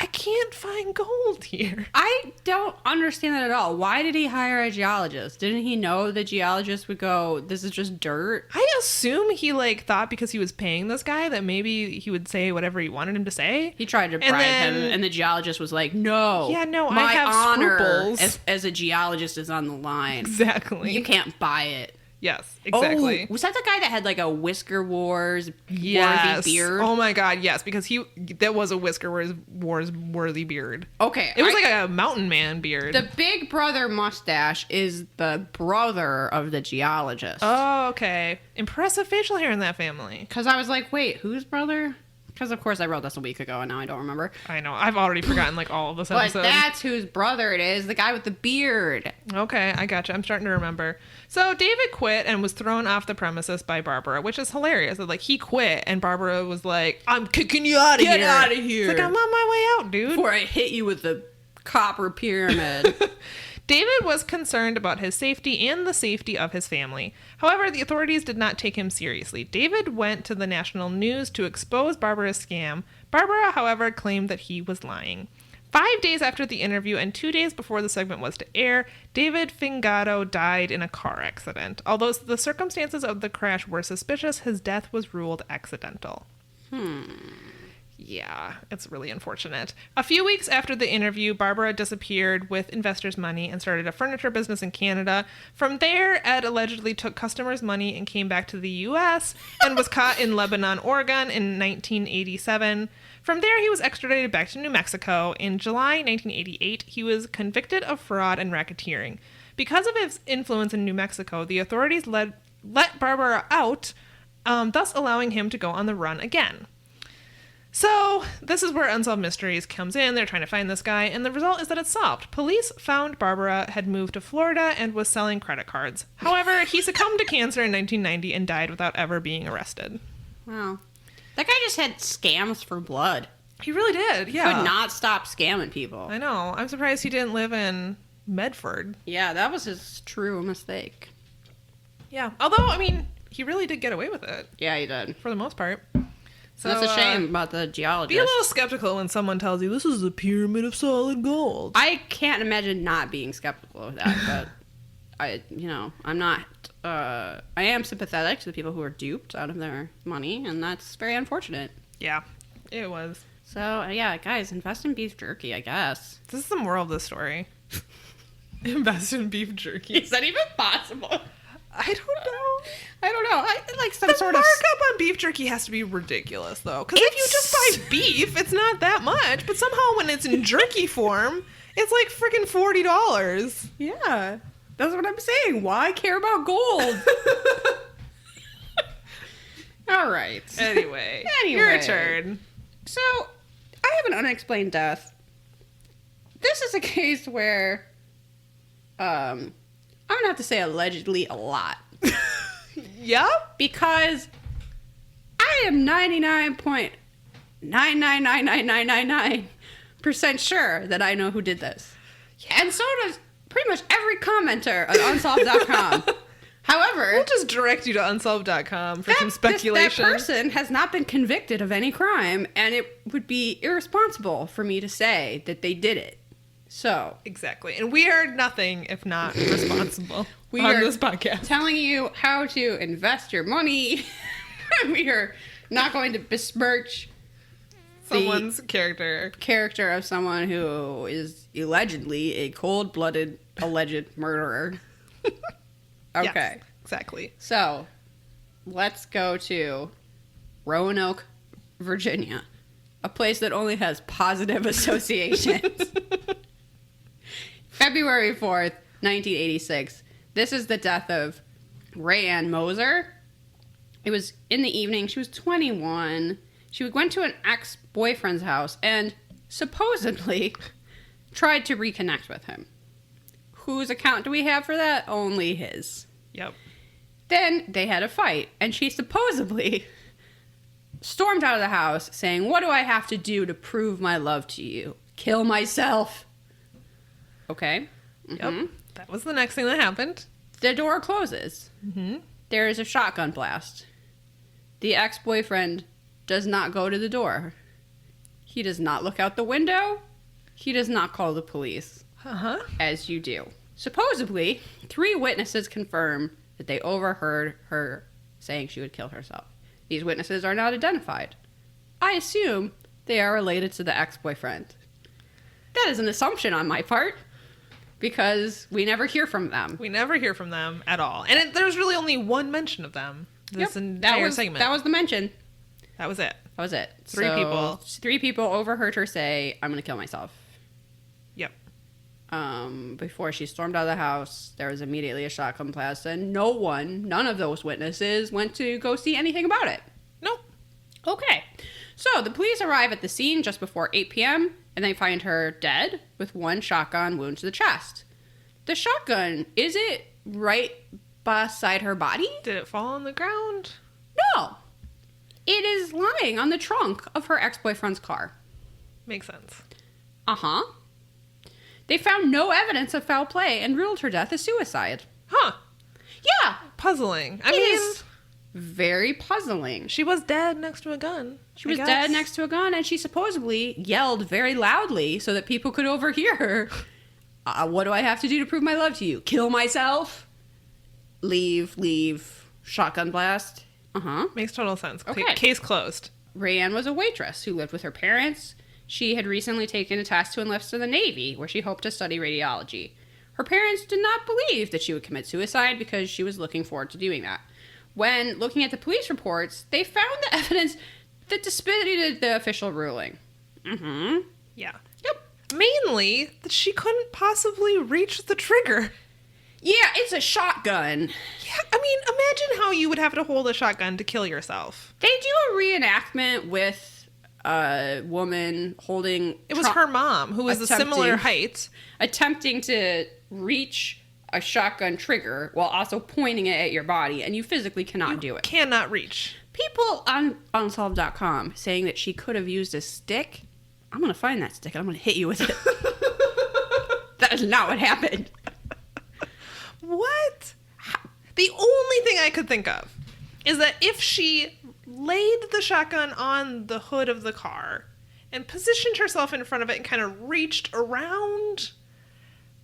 I can't find gold here. I don't understand that at all. Why did he hire a geologist? Didn't he know the geologist would go, this is just dirt? I assume he, like, thought because he was paying this guy that maybe he would say whatever he wanted him to say. He tried to bribe him, and the geologist was like, no. Yeah, no, my I have honor scruples. as a geologist is on the line. Exactly. You can't buy it. Yes, exactly. Oh, was that the guy that had like a Whisker Wars Yes. worthy beard? Oh my god, yes, because that was a Whisker Wars worthy beard. Okay. It was like a mountain man beard. The big brother mustache is the brother of the geologist. Oh, okay. Impressive facial hair in that family. Because I was like, wait, whose brother? Because, of course, I wrote this a week ago, and now I don't remember. I know. I've already forgotten, like, all of this But episode. that's whose brother it is, the guy with the beard. Okay, I gotcha. I'm starting to remember. So David quit and was thrown off the premises by Barbara, which is hilarious. Like, he quit, and Barbara was like, I'm kicking you out of here. Get out of here. It's like, I'm on my way out, dude. Before I hit you with the copper pyramid. David was concerned about his safety and the safety of his family. However, the authorities did not take him seriously. David went to the national news to expose Barbara's scam. Barbara, however, claimed that he was lying. 5 days after the interview and 2 days before the segment was to air, David Fingato died in a car accident. Although the circumstances of the crash were suspicious, his death was ruled accidental. Yeah, it's really unfortunate. A few weeks after the interview, Barbara disappeared with investors' money and started a furniture business in Canada. From there, Ed allegedly took customers' money and came back to the U.S. and was caught in Lebanon, Oregon in 1987. From there, he was extradited back to New Mexico. In July 1988, he was convicted of fraud and racketeering. Because of his influence in New Mexico, the authorities let Barbara out, thus allowing him to go on the run again. So, this is where Unsolved Mysteries comes in. They're trying to find this guy, and the result is that it's solved. Police found Barbara had moved to Florida and was selling credit cards. However, he succumbed to cancer in 1990 and died without ever being arrested. Wow. That guy just had scams for blood. He really did, yeah. Could not stop scamming people. I know. I'm surprised he didn't live in Medford. Yeah, that was his true mistake. Yeah. Although, I mean, he really did get away with it. Yeah, he did. For the most part. So, That's a shame about the geologist. Be a little skeptical when someone tells you this is a pyramid of solid gold. I can't imagine not being skeptical of that, but I'm not. I am sympathetic to the people who are duped out of their money, and that's very unfortunate. Yeah, it was. So yeah, guys, invest in beef jerky, I guess. This is the moral of the story. Invest in beef jerky. Is that even possible? I don't know. I like some The sort of markup on beef jerky has to be ridiculous, though. Because if you just buy beef, it's not that much. But somehow when it's in jerky form, it's like freaking $40. Yeah, that's what I'm saying. Why care about gold? All right. Anyway, your turn. So, I have an unexplained death. This is a case where, I'm gonna have to say allegedly a lot. Yep. Because I am 99.9999999% sure that I know who did this. Yeah. And so does pretty much every commenter on Unsolved.com. However, We'll just direct you to unsolved.com for some speculation. That person has not been convicted of any crime, and it would be irresponsible for me to say that they did it. So Exactly. And we are nothing if not responsible we on are this podcast. telling you how to invest your money. We are not going to besmirch Someone's character of someone who is allegedly a cold-blooded alleged murderer. Okay. Yes, exactly. So, let's go to Roanoke, Virginia, a place that only has positive associations. February 4th, 1986. This is the death of Rayanne Moser. It was in the evening. She was 21. She went to an ex-boyfriend's house and supposedly tried to reconnect with him. Whose account do we have for that? Only his. Yep. Then they had a fight, and she supposedly stormed out of the house saying, "What do I have to do to prove my love to you? Kill myself." Okay. Mm-hmm. Yep. That was the next thing that happened. The door closes. Mm-hmm. There is a shotgun blast. The ex-boyfriend does not go to the door. He does not look out the window. He does not call the police. Uh-huh. As you do. Supposedly, 3 witnesses confirm that they overheard her saying she would kill herself. These witnesses are not identified. I assume they are related to the ex-boyfriend. That is an assumption on my part, because we never hear from them. We never hear from them at all. And there's really only one mention of them this entire segment. That was the mention. That was it. That was it. 3 people. 3 people overheard her say, I'm going to kill myself. Yep. Before she stormed out of the house, there was immediately a shotgun blast, and none of those witnesses went to go see anything about it. Nope. Okay. So the police arrive at the scene just before 8 p.m., and they find her dead with 1 shotgun wound to the chest. The shotgun, is it right beside her body? Did it fall on the ground? No. It is lying on the trunk of her ex-boyfriend's car. Makes sense. Uh-huh. They found no evidence of foul play and ruled her death as suicide. Huh. Yeah. Puzzling. It is very puzzling. She was dead next to a gun. She was dead next to a gun, and she supposedly yelled very loudly so that people could overhear her. What do I have to do to prove my love to you? Kill myself? Leave. Shotgun blast? Uh-huh. Makes total sense. Okay. Case closed. Rayanne was a waitress who lived with her parents. She had recently taken a test to enlist in the Navy, where she hoped to study radiology. Her parents did not believe that she would commit suicide because she was looking forward to doing that. When looking at the police reports, they found the evidence that disputed the official ruling. Mm-hmm. Yeah. Yep. Mainly that she couldn't possibly reach the trigger. Yeah, it's a shotgun. Yeah, I mean, imagine how you would have to hold a shotgun to kill yourself. They do a reenactment with a woman holding... It was her mom, who was a similar height. Attempting to reach a shotgun trigger while also pointing it at your body, and you physically cannot do it. Cannot reach. People on Unsolved.com saying that she could have used a stick. I'm going to find that stick and I'm going to hit you with it. That is not what happened. What? The only thing I could think of is that if she laid the shotgun on the hood of the car and positioned herself in front of it and kind of reached around.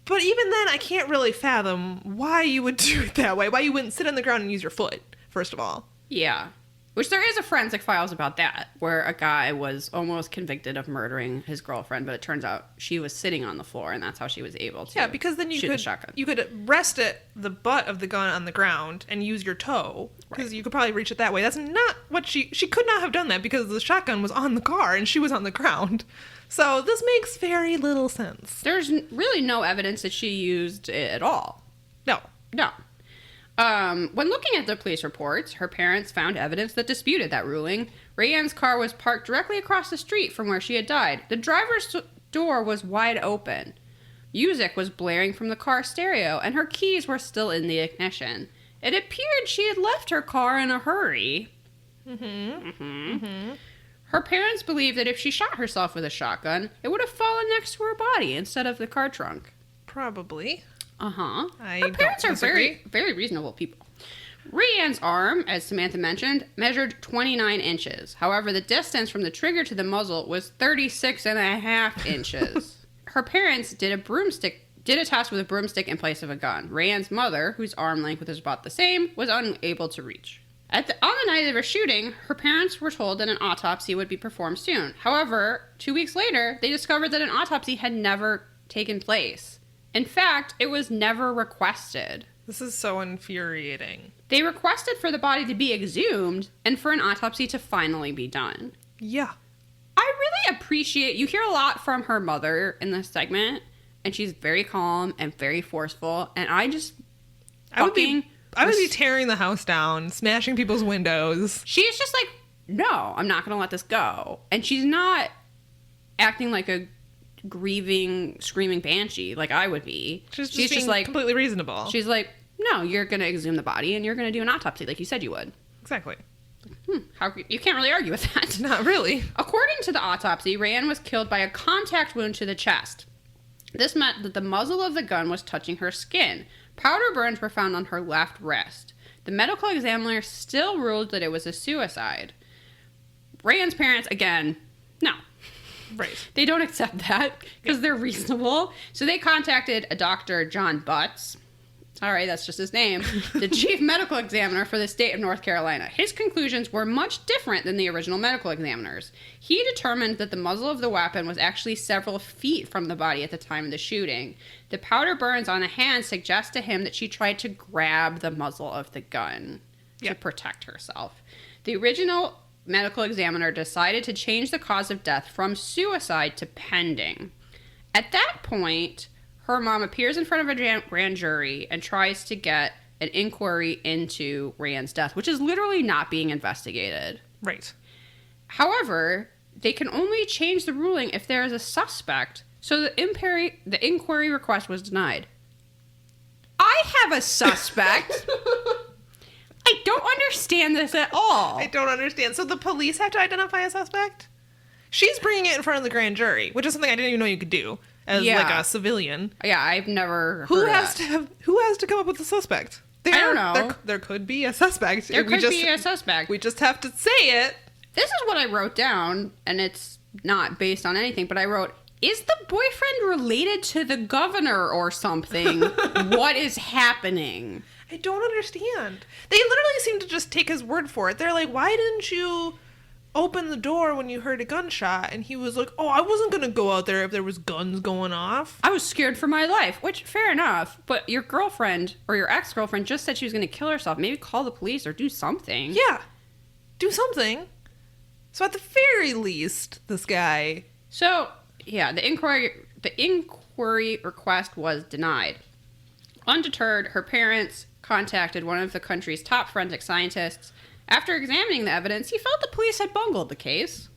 But even then, I can't really fathom why you would do it that way. Why you wouldn't sit on the ground and use your foot, first of all. Yeah. Which there is a forensic files about that, where a guy was almost convicted of murdering his girlfriend, but it turns out she was sitting on the floor, and that's how she was able to because then shoot the shotgun. You could rest the butt of the gun on the ground and use your toe, because you could probably reach it that way. That's not what she could not have done that, because the shotgun was on the car and she was on the ground. So this makes very little sense. There's really no evidence that she used it at all. No. When looking at the police reports, her parents found evidence that disputed that ruling. Rayanne's car was parked directly across the street from where she had died. The driver's door was wide open. Music was blaring from the car stereo, and her keys were still in the ignition. It appeared she had left her car in a hurry. Her parents believed that if she shot herself with a shotgun, it would have fallen next to her body instead of the car trunk. Probably. Uh-huh. Her parents are very, very reasonable people. Rayanne's arm, as Samantha mentioned, measured 29 inches. However, the distance from the trigger to the muzzle was 36.5 inches. Her parents did a test with a broomstick in place of a gun. Rayanne's mother, whose arm length was about the same, was unable to reach. On the night of her shooting, her parents were told that an autopsy would be performed soon. However, 2 weeks later, they discovered that an autopsy had never taken place. In fact, it was never requested. This is so infuriating. They requested for the body to be exhumed and for an autopsy to finally be done. Yeah. I really appreciate... You hear a lot from her mother in this segment, and she's very calm and very forceful, and I would be tearing the house down, smashing people's windows. She's just like, no, I'm not going to let this go. And she's not acting like a grieving, screaming banshee like I would be. She's just like completely reasonable. She's like, no, you're going to exhume the body and you're going to do an autopsy like you said you would. Exactly. You can't really argue with that. Not really. According to the autopsy, Rayanne was killed by a contact wound to the chest. This meant that the muzzle of the gun was touching her skin. Powder burns were found on her left wrist. The medical examiner still ruled that it was a suicide. Rayanne's parents, again, no. Right. They don't accept that because they're reasonable. So they contacted a Dr. John Butts. All right, that's just his name. The chief medical examiner for the state of North Carolina. His conclusions were much different than the original medical examiners. He determined that the muzzle of the weapon was actually several feet from the body at the time of the shooting. The powder burns on the hand suggest to him that she tried to grab the muzzle of the gun to protect herself. The original medical examiner decided to change the cause of death from suicide to pending. At that point, her mom appears in front of a grand jury and tries to get an inquiry into Rand's death, which is literally not being investigated. Right. However, they can only change the ruling if there is a suspect, so the inquiry request was denied. I have a suspect. I don't understand this at all. I don't understand. So the police have to identify a suspect? She's bringing it in front of the grand jury, which is something I didn't even know you could do as like a civilian. Yeah, I've never heard who of has that. Who has to come up with a suspect? I don't know. There could be a suspect. There could be a suspect. We just have to say it. This is what I wrote down, and it's not based on anything, but I wrote, is the boyfriend related to the governor or something? What is happening? I don't understand. They literally seem to just take his word for it. They're like, why didn't you open the door when you heard a gunshot? And he was like, oh, I wasn't going to go out there if there was guns going off. I was scared for my life, which, fair enough. But your girlfriend or your ex-girlfriend just said she was going to kill herself. Maybe call the police or do something. Yeah. Do something. So at the very least, this guy... So, yeah, the inquiry request was denied. Undeterred, her parents contacted one of the country's top forensic scientists. After examining the evidence, he felt the police had bungled the case.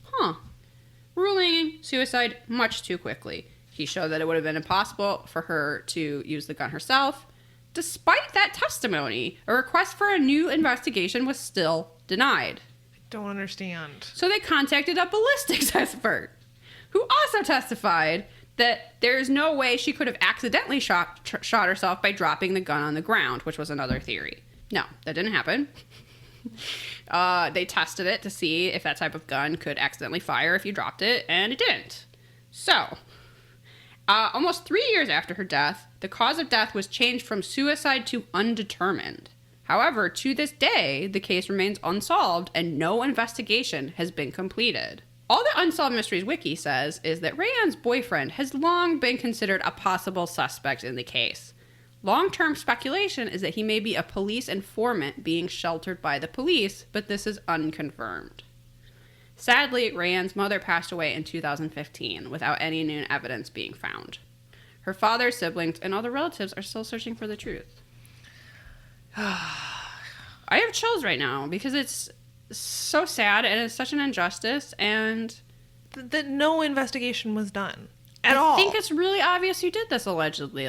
Ruling suicide much too quickly. He showed that it would have been impossible for her to use the gun herself. Despite that testimony, a request for a new investigation was still denied. I don't understand. So they contacted a ballistics expert, who also testified that there is no way she could have accidentally shot herself by dropping the gun on the ground, which was another theory. No, that didn't happen. They tested it to see if that type of gun could accidentally fire if you dropped it, and it didn't. So, almost 3 years after her death, the cause of death was changed from suicide to undetermined. However, to this day, the case remains unsolved and no investigation has been completed. All the Unsolved Mysteries wiki says is that Rayanne's boyfriend has long been considered a possible suspect in the case. Long-term speculation is that he may be a police informant being sheltered by the police, but this is unconfirmed. Sadly, Rayanne's mother passed away in 2015 without any new evidence being found. Her father, siblings, and other relatives are still searching for the truth. I have chills right now because it's so sad and it's such an injustice, and that no investigation was done at all. I think it's really obvious you did this allegedly.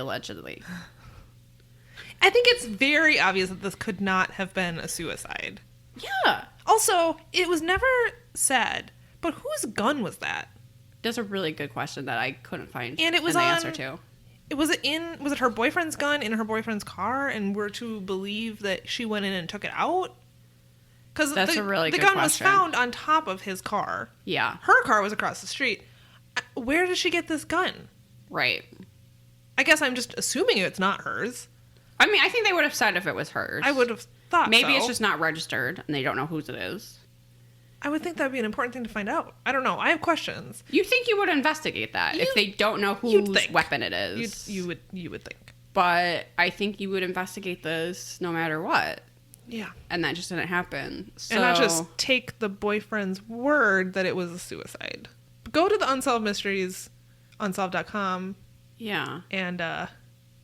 I think it's very obvious that this could not have been a suicide. Yeah. Also, it was never said, but whose gun was that? That's a really good question that I couldn't find and it was an answer to. Was it her boyfriend's gun in her boyfriend's car, and we're to believe that she went in and took it out? Because the gun was found on top of his car. Yeah. Her car was across the street. Where did she get this gun? Right. I guess I'm just assuming it's not hers. I mean, I think they would have said if it was hers. I would have thought Maybe it's just not registered and they don't know whose it is. I would think that would be an important thing to find out. I don't know. I have questions. You think you would investigate that if they don't know whose weapon it is? You would think. But I think you would investigate this no matter what. Yeah. And that just didn't happen. So... And not just take the boyfriend's word that it was a suicide. Go to the Unsolved Mysteries, unsolved.com. Yeah. And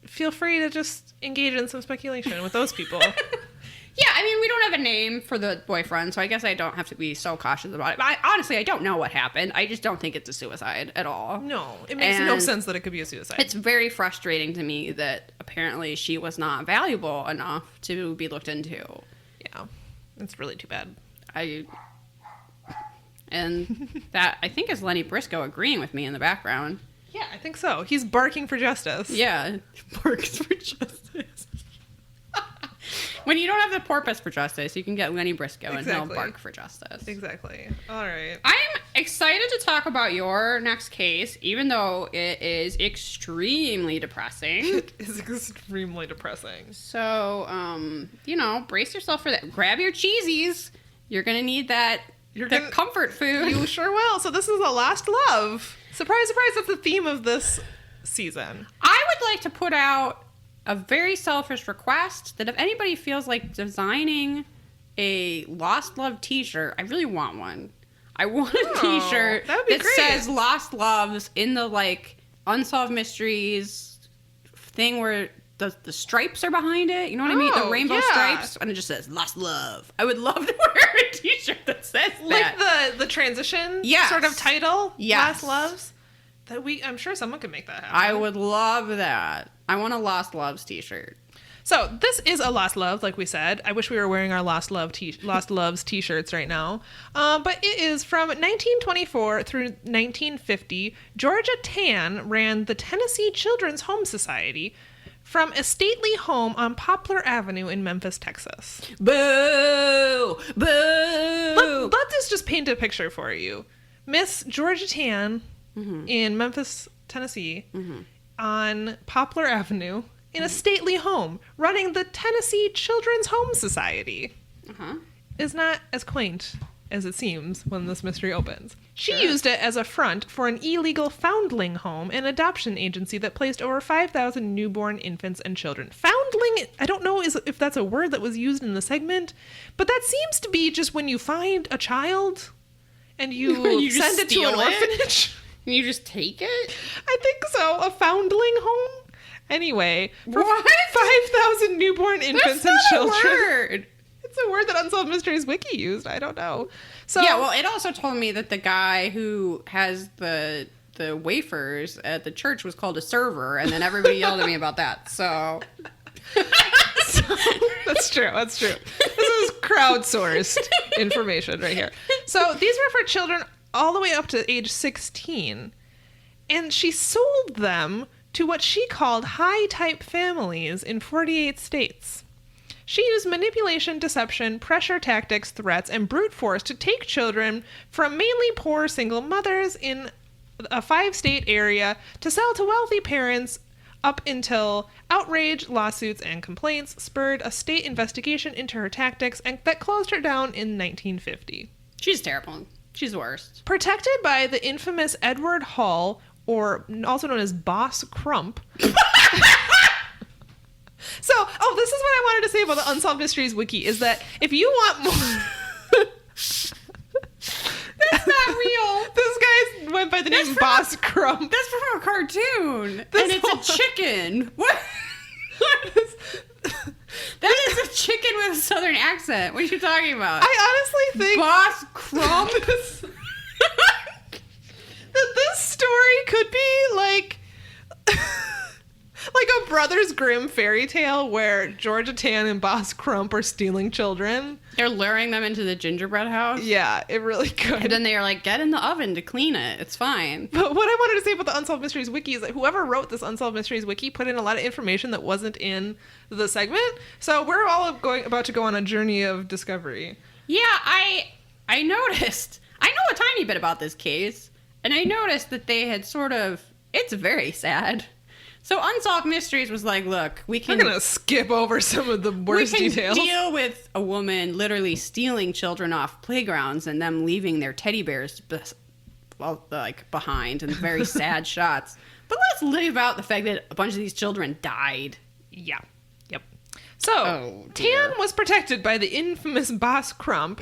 feel free to just engage in some speculation with those people. Yeah, I mean, we don't have a name for the boyfriend, so I guess I don't have to be so cautious about it. But honestly, I don't know what happened. I just don't think it's a suicide at all. No, it makes no sense that it could be a suicide. It's very frustrating to me that apparently she was not valuable enough to be looked into. Yeah, it's really too bad. And that, I think, is Lenny Briscoe agreeing with me in the background. Yeah, I think so. He's barking for justice. Yeah, barks for justice. When you don't have the porpoise for justice, you can get Lenny Briscoe and he'll bark for justice. Exactly. All right. I'm excited to talk about your next case, even though it is extremely depressing. It is extremely depressing. So, brace yourself for that. Grab your cheesies. You're going to need that comfort food. You sure will. So this is A Lost Love. Surprise, surprise, that's the theme of this season. I would like to put out a very selfish request that if anybody feels like designing a Lost Love t-shirt, I really want one. I want a t-shirt that says Lost Loves in the, Unsolved Mysteries thing where the stripes are behind it. You know what I mean? The rainbow stripes. And it just says Lost Love. I would love to wear a t-shirt that says that. Like the transition sort of title? Lost Loves? I'm sure someone could make that happen. I would love that. I want a Lost Loves t-shirt. So this is a Lost Love, like we said. I wish we were wearing our Lost Loves t-shirts right now. But it is from 1924 through 1950. Georgia Tan ran the Tennessee Children's Home Society from a stately home on Poplar Avenue in Memphis, Texas. Boo! Boo! Let's just paint a picture for you. Miss Georgia Tan in Memphis, Tennessee, on Poplar Avenue, in a stately home, running the Tennessee Children's Home Society. Is not as quaint as it seems when this mystery opens. She used it as a front for an illegal foundling home and adoption agency that placed over 5,000 newborn infants and children. Foundling, I don't know if that's a word that was used in the segment, but that seems to be just when you find a child and you send it to an orphanage. And you just take it? I think so. A foundling home? Anyway, for 5,000 newborn infants and children. That's not a word. It's a word that Unsolved Mysteries Wiki used. I don't know. So yeah, well, it also told me that the guy who has the wafers at the church was called a server, and then everybody yelled at me about that. So that's true. That's true. This is crowdsourced information right here. So these were for children all the way up to age 16, and she sold them to what she called high-type families in 48 states. She used manipulation, deception, pressure tactics, threats, and brute force to take children from mainly poor single mothers in a 5-state area to sell to wealthy parents up until outrage, lawsuits, and complaints spurred a state investigation into her tactics and that closed her down in 1950. She's terrible. She's the worst. Protected by the infamous Edward Hall, or also known as Boss Crump. So, this is what I wanted to say about the Unsolved Mysteries Wiki, is that if you want more... That's not real. This guy went by the name Boss Crump. That's from a cartoon. And it's a chicken. What? That is a chicken with a southern accent. What are you talking about? I honestly think... Boss Crump? that this story could be like... like a Brothers Grimm fairy tale where Georgia Tan and Boss Crump are stealing children. They're luring them into the gingerbread house. Yeah, it really could. And then they are like, get in the oven to clean it. It's fine. But what I wanted to say about the Unsolved Mysteries Wiki is that whoever wrote this Unsolved Mysteries Wiki put in a lot of information that wasn't in the segment. So we're all about to go on a journey of discovery. Yeah, I noticed. I know a tiny bit about this case. And I noticed that they had it's very sad. So Unsolved Mysteries was like, look, we're going to skip over some of the worst details. We can deal with a woman literally stealing children off playgrounds and them leaving their teddy bears behind in very sad shots. But let's leave out the fact that a bunch of these children died. Yeah. Yep. So, Tan was protected by the infamous Boss Crump,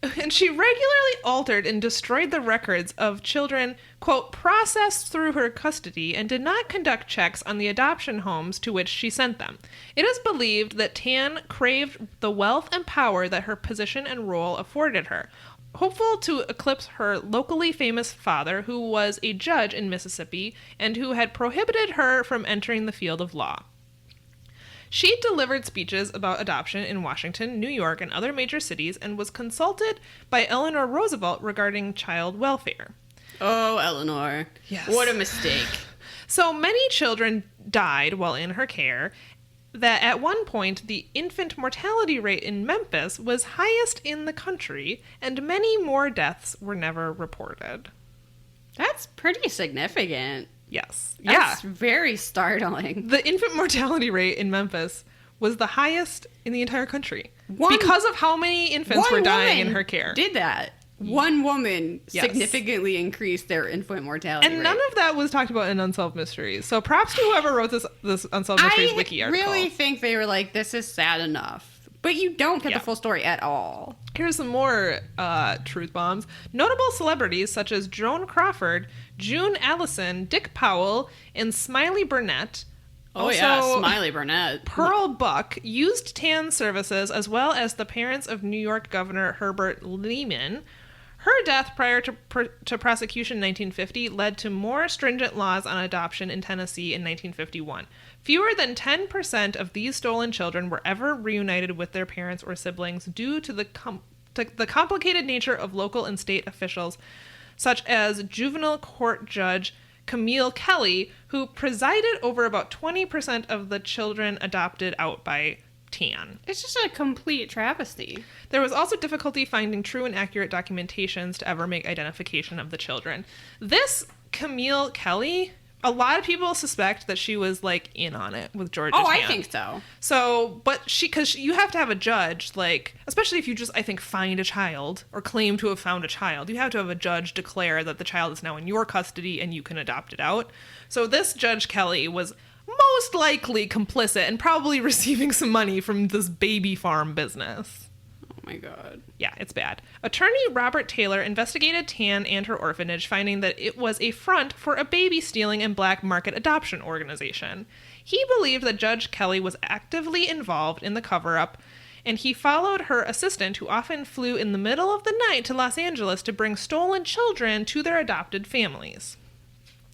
and she regularly altered and destroyed the records of children, quote, processed through her custody and did not conduct checks on the adoption homes to which she sent them. It is believed that Tan craved the wealth and power that her position and role afforded her, hopeful to eclipse her locally famous father, who was a judge in Mississippi and who had prohibited her from entering the field of law. She delivered speeches about adoption in Washington, New York, and other major cities, and was consulted by Eleanor Roosevelt regarding child welfare. Oh, Eleanor. Yes. What a mistake. So many children died while in her care. that at one point the infant mortality rate in Memphis was highest in the country, and many more deaths were never reported. That's pretty significant. Yes. That's very startling. The infant mortality rate in Memphis was the highest in the entire country because of how many infants were dying in her care. Did that. One woman significantly increased their infant mortality rate. None of that was talked about in Unsolved Mysteries. So props to whoever wrote this Unsolved Mysteries wiki article. I really think they were like, this is sad enough. But you don't get the full story at all. Here's some more truth bombs. Notable celebrities such as Joan Crawford, June Allison, Dick Powell, and Smiley Burnett. Smiley Burnett. Pearl Buck used TAN services, as well as the parents of New York Governor Herbert Lehman. Her death prior to prosecution in 1950 led to more stringent laws on adoption in Tennessee in 1951. Fewer than 10% of these stolen children were ever reunited with their parents or siblings due to the complicated nature of local and state officials, such as juvenile court judge Camille Kelly, who presided over about 20% of the children adopted out by TAN. It's just a complete travesty. There was also difficulty finding true and accurate documentations to ever make identification of the children. This Camille Kelly, a lot of people suspect that she was like in on it with Georgia TAN. I think so. So, but because you have to have a judge, like, especially if you just, I think, find a child or claim to have found a child, you have to have a judge declare that the child is now in your custody and you can adopt it out. So this Judge Kelly was most likely complicit and probably receiving some money from this baby farm business. Oh my God. Yeah, it's bad. Attorney Robert Taylor investigated TAN and her orphanage, finding that it was a front for a baby stealing and black market adoption organization. He believed that Judge Kelly was actively involved in the cover-up, and he followed her assistant, who often flew in the middle of the night to Los Angeles to bring stolen children to their adopted families.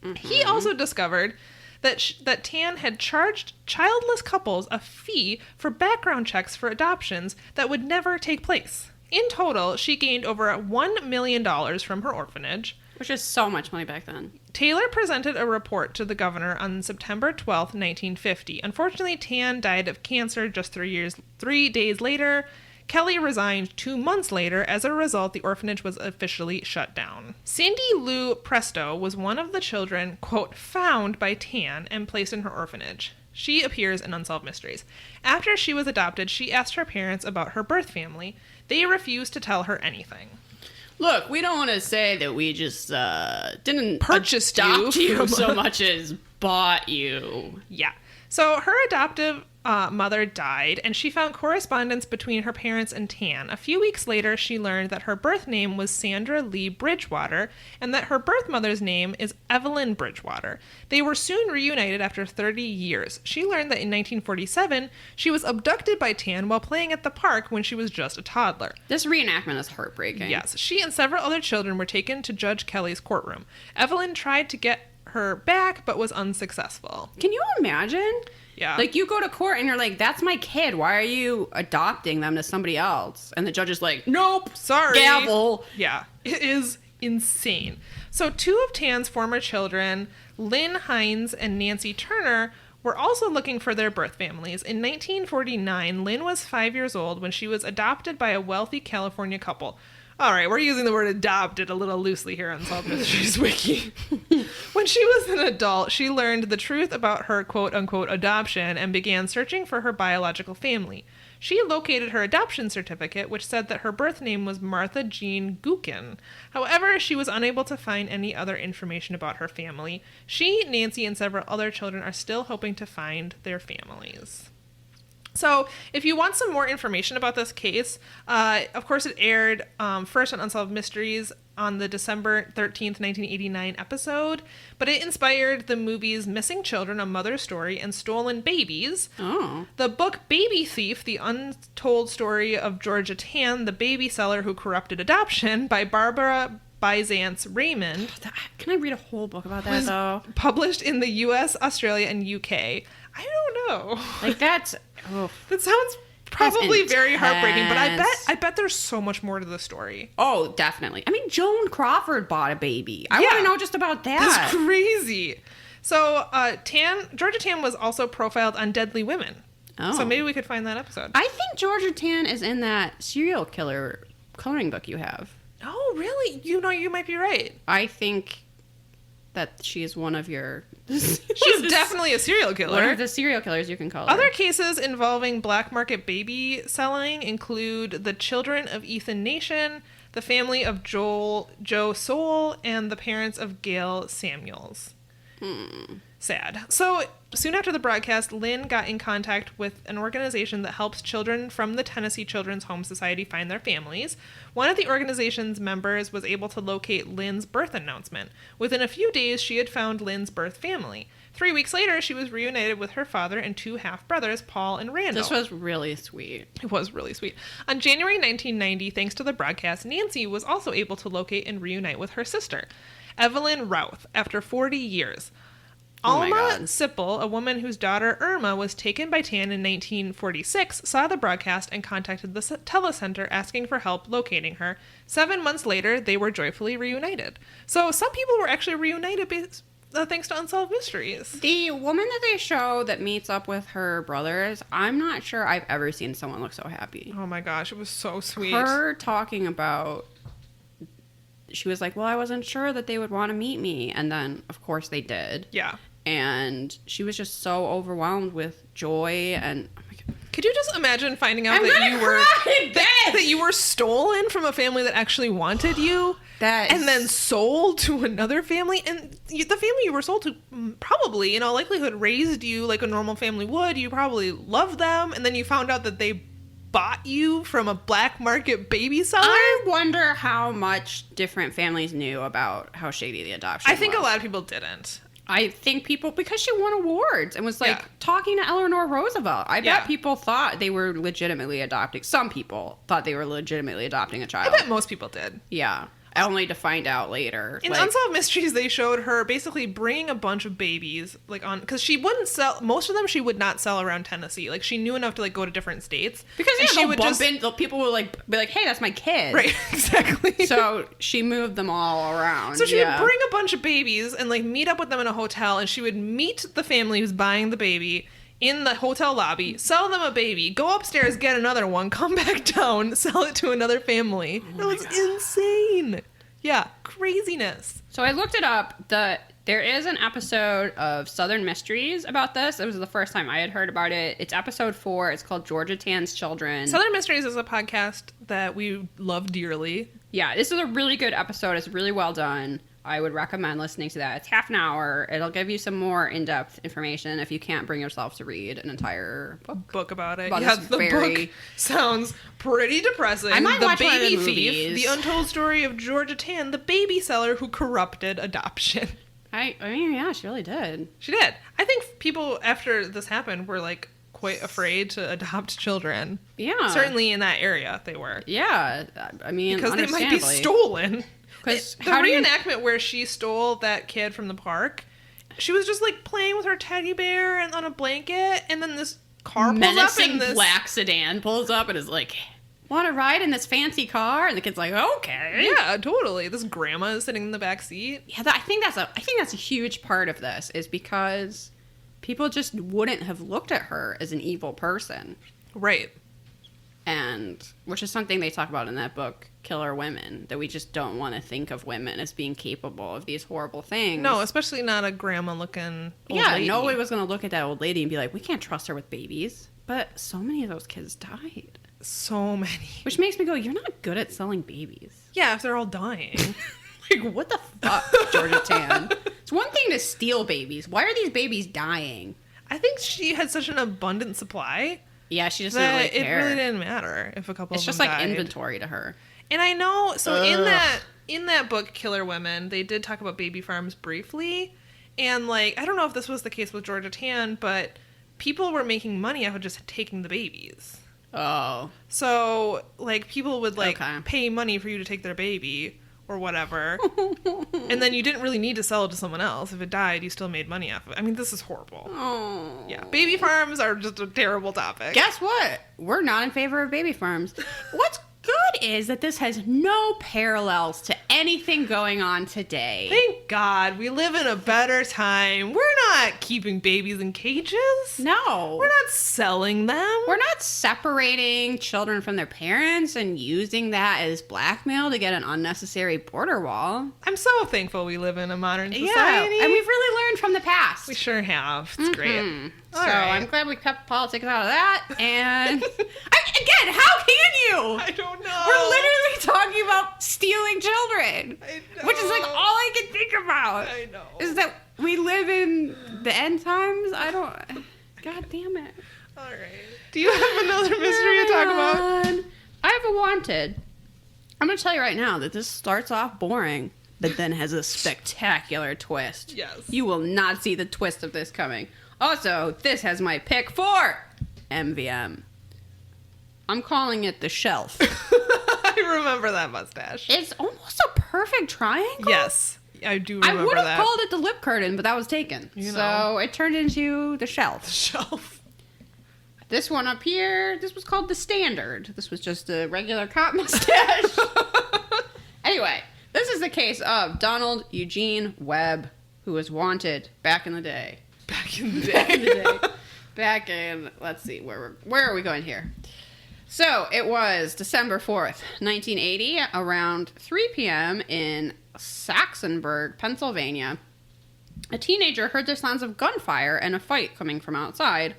Mm-hmm. He also discovered that TAN had charged childless couples a fee for background checks for adoptions that would never take place. In total, she gained over $1 million from her orphanage. Which is so much money back then. Taylor presented a report to the governor on September 12th, 1950. Unfortunately, TAN died of cancer just 3 days later. Kelly resigned 2 months later. As a result, the orphanage was officially shut down. Cindy Lou Presto was one of the children, quote, found by TAN and placed in her orphanage. She appears in Unsolved Mysteries. After she was adopted, she asked her parents about her birth family. They refused to tell her anything. Look, we don't want to say that we just didn't purchase you so much as bought you. Yeah. So her adoptive mother died, and she found correspondence between her parents and TAN. A few weeks later, she learned that her birth name was Sandra Lee Bridgewater, and that her birth mother's name is Evelyn Bridgewater. They were soon reunited after 30 years. She learned that in 1947, she was abducted by TAN while playing at the park when she was just a toddler. This reenactment is heartbreaking. Yes. She and several other children were taken to Judge Kelly's courtroom. Evelyn tried to get her back, but was unsuccessful. Can you imagine? Yeah. Like, you go to court and you're like, that's my kid. Why are you adopting them to somebody else? And the judge is like, nope, sorry. Gavel. Yeah. It is insane. So 2 of TAN's former children, Lynn Hines and Nancy Turner, were also looking for their birth families. In 1949, Lynn was 5 years old when she was adopted by a wealthy California couple. All right, we're using the word adopted a little loosely here on Unsolved Mysteries Wiki. When she was an adult, she learned the truth about her quote-unquote adoption and began searching for her biological family. She located her adoption certificate, which said that her birth name was Martha Jean Gookin. However, she was unable to find any other information about her family. She, Nancy, and several other children are still hoping to find their families. So, if you want some more information about this case, of course it aired first on Unsolved Mysteries on the December 13th, 1989 episode, but it inspired the movies Missing Children, A Mother's Story, and Stolen Babies. Oh. The book Baby Thief, The Untold Story of Georgia TAN, the Baby Seller Who Corrupted Adoption, by Barbara Byzance Raymond. Can I read a whole book about that, though? Published in the U.S., Australia, and U.K. I don't know. Like, that's... Oh, that sounds probably very heartbreaking, but I bet there's so much more to the story. Oh, definitely. I mean, Joan Crawford bought a baby. I want to know just about that. That's crazy. So, Georgia TAN was also profiled on Deadly Women. Oh. So maybe we could find that episode. I think Georgia Tan is in that serial killer coloring book you have. Oh, really? You know, you might be right. I think that she is one of your... She's definitely a serial killer. One of the serial killers, you can call her. Other cases involving black market baby selling include the children of Ethan Nation, the family of Joe Soule, and the parents of Gail Samuels. Sad. So soon after the broadcast, Lynn got in contact with an organization that helps children from the Tennessee Children's Home Society find their families. One of the organization's members was able to locate Lynn's birth announcement. Within a few days, she had found Lynn's birth family. 3 weeks later, she was reunited with her father and 2 half-brothers, Paul and Randall. This was really sweet. It was really sweet. On January 1990, thanks to the broadcast, Nancy was also able to locate and reunite with her sister, Evelyn Routh, after 40 years. Oh my Alma God. Sipple, a woman whose daughter Irma was taken by Tan in 1946, saw the broadcast and contacted the telecenter asking for help locating her. 7 months later, they were joyfully reunited. So some people were actually reunited thanks to Unsolved Mysteries. The woman that they show that meets up with her brothers, I'm not sure I've ever seen someone look so happy. Oh my gosh, it was so sweet. Her talking about... She was like, well, I wasn't sure that they would want to meet me. And then, of course, they did. Yeah. And she was just so overwhelmed with joy and... Oh my God. Could you just imagine finding out I'm that gonna you were cry in bed! that you were stolen from a family that actually wanted you, That and then sold to another family, and the family you were sold to probably, in all likelihood, raised you like a normal family would. You probably loved them, and then you found out that they bought you from a black market baby seller. I wonder how much different families knew about how shady the adoption I think was. a lot of people didn't. I think people, because she won awards and was like Yeah. talking to Eleanor Roosevelt. I Yeah. bet people thought they were legitimately adopting. Some people thought they were legitimately adopting a child. I bet most people did. Yeah. Only to find out later. In like, Unsolved Mysteries, they showed her basically bringing a bunch of babies, like on, because she wouldn't sell, most of them she would not sell around Tennessee. Like, she knew enough to, like, go to different states. because and she would bump in, people would like be like, hey, that's my kid. Right, exactly. So she moved them all around. So she would bring a bunch of babies and, like, meet up with them in a hotel, and she would meet the family who's buying the baby in the hotel lobby, sell them a baby, go upstairs, get another one, come back down, sell it to another family. It was insane. Yeah, craziness. So I looked it up. There is an episode of Southern Mysteries about this. It was the first time I had heard about it. It's episode 4. It's called Georgia Tan's Children. Southern Mysteries is a podcast that we love dearly. Yeah, this is a really good episode. It's really well done. I would recommend listening to that. It's half an hour. It'll give you some more in-depth information if you can't bring yourself to read an entire book. About it. About Yeah, this the very- book sounds pretty depressing. I might the watch one of Baby the Thief, movies. the untold story of Georgia Tan, the baby seller who corrupted adoption. I mean, yeah, she really did. She did. I think people, after this happened, were, like, quite afraid to adopt children. Yeah. Certainly in that area, they were. Yeah. I mean, Because they might be understandably. stolen. 'Cause The how do you- reenactment where she stole that kid from the park, she was just, like, playing with her teddy bear and on a blanket, and then this car pulls up menacing in this... black sedan pulls up and is like, want to ride in this fancy car? And the kid's like, okay. Yeah, totally. This grandma is sitting in the back seat. Yeah, I think that's a huge part of this is because people just wouldn't have looked at her as an evil person. Right. And which is something they talk about in that book, Killer Women, that we just don't want to think of women as being capable of these horrible things. No, especially not a grandma-looking old yeah, lady. nobody was going to look at that old lady and be like, we can't trust her with babies. But so many of those kids died. So many. Which makes me go, you're not good at selling babies. Yeah, if they're all dying. Like, what the fuck, Georgia Tan? It's one thing to steal babies. Why are these babies dying? I think she had such an abundant supply Yeah, she just didn't that really it care. really didn't matter if a couple It's of just them like died. inventory to her. And I know, so Ugh. in that book, Killer Women, they did talk about baby farms briefly. And, like, I don't know if this was the case with Georgia Tan, but people were making money off of just taking the babies. Oh. So, like, people would, like, Okay. pay money for you to take their baby or whatever. And then you didn't really need to sell it to someone else. If it died, you still made money off of it. I mean, this is horrible. Oh. Yeah, baby farms are just a terrible topic. Guess what? We're not in favor of baby farms. What's good is that this has no parallels to anything going on today. Thank God we live in a better time. We're not keeping babies in cages. No. We're not selling them. We're not separating children from their parents and using that as blackmail to get an unnecessary border wall. I'm so thankful we live in a modern society. Yeah, and we've really learned from the past. We sure have. It's great. So I'm glad we kept politics out of that. And again, how can you? I don't know. We're literally talking about stealing children. I know. Which is like all I can think about. I know. Is that we live in the end times? I don't... God damn it. All right. Do you have another mystery to talk about? I have a wanted. I'm going to tell you right now that this starts off boring, but then has a spectacular twist. Yes. You will not see the twist of this coming. Also, this has my pick for MVM. I'm calling it the shelf. I remember that mustache. It's almost a perfect triangle. Yes, I do remember that. I would have called it the lip curtain, but that was taken. You know. So it turned into the shelf. Shelf. This one up here, this was called the standard. This was just a regular cop mustache. Anyway, this is the case of Donald Eugene Webb, who was wanted back in the day. Back in the day. Back in, let's see, where are we going here? So, it was December 4th, 1980, around 3 p.m. in Saxonburg, Pennsylvania. A teenager heard the sounds of gunfire and a fight coming from outside,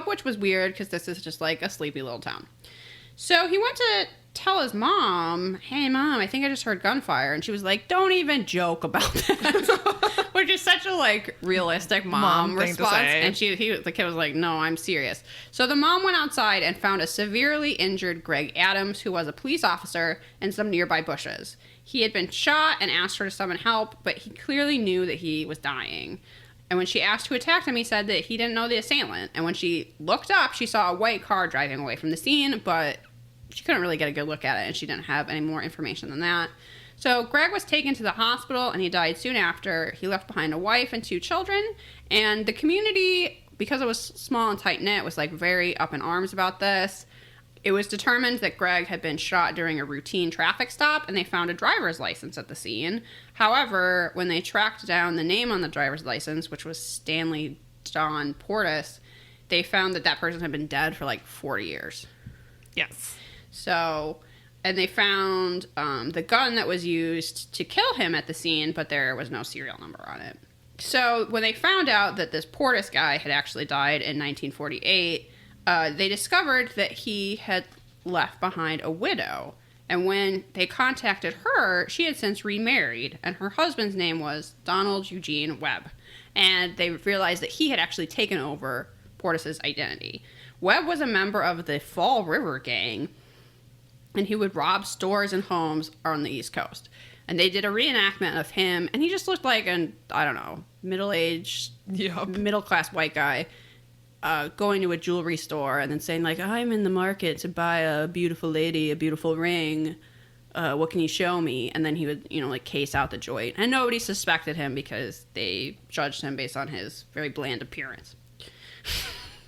which was weird because this is just like a sleepy little town. So, he went to tell his mom, "Hey, Mom, I think I just heard gunfire." And she was like, "Don't even joke about that." Which is such a, like, realistic mom thing response. to say. And the kid was like, "No, I'm serious." So the mom went outside and found a severely injured Greg Adams, who was a police officer, in some nearby bushes. He had been shot and asked her to summon help, but he clearly knew that he was dying. And when she asked who attacked him, he said that he didn't know the assailant. And when she looked up, she saw a white car driving away from the scene, but she couldn't really get a good look at it, and she didn't have any more information than that. So Greg was taken to the hospital, and he died soon after. He left behind a wife and 2 children, and the community, because it was small and tight-knit, was like very up in arms about this. It was determined that Greg had been shot during a routine traffic stop, and they found a driver's license at the scene. However, when they tracked down the name on the driver's license, which was Stanley John Portis, they found that that person had been dead for like 40 years. Yes. So, and they found the gun that was used to kill him at the scene, but there was no serial number on it. So, when they found out that this Portis guy had actually died in 1948, they discovered that he had left behind a widow. And when they contacted her, she had since remarried, and her husband's name was Donald Eugene Webb. And they realized that he had actually taken over Portis's identity. Webb was a member of the Fall River Gang, and he would rob stores and homes on the East Coast. And they did a reenactment of him, and he just looked like an, I don't know, middle-aged, middle-class white guy going to a jewelry store and then saying, like, "I'm in the market to buy a beautiful lady, a beautiful ring. What can you show me?" And then he would, like, case out the joint. And nobody suspected him because they judged him based on his very bland appearance.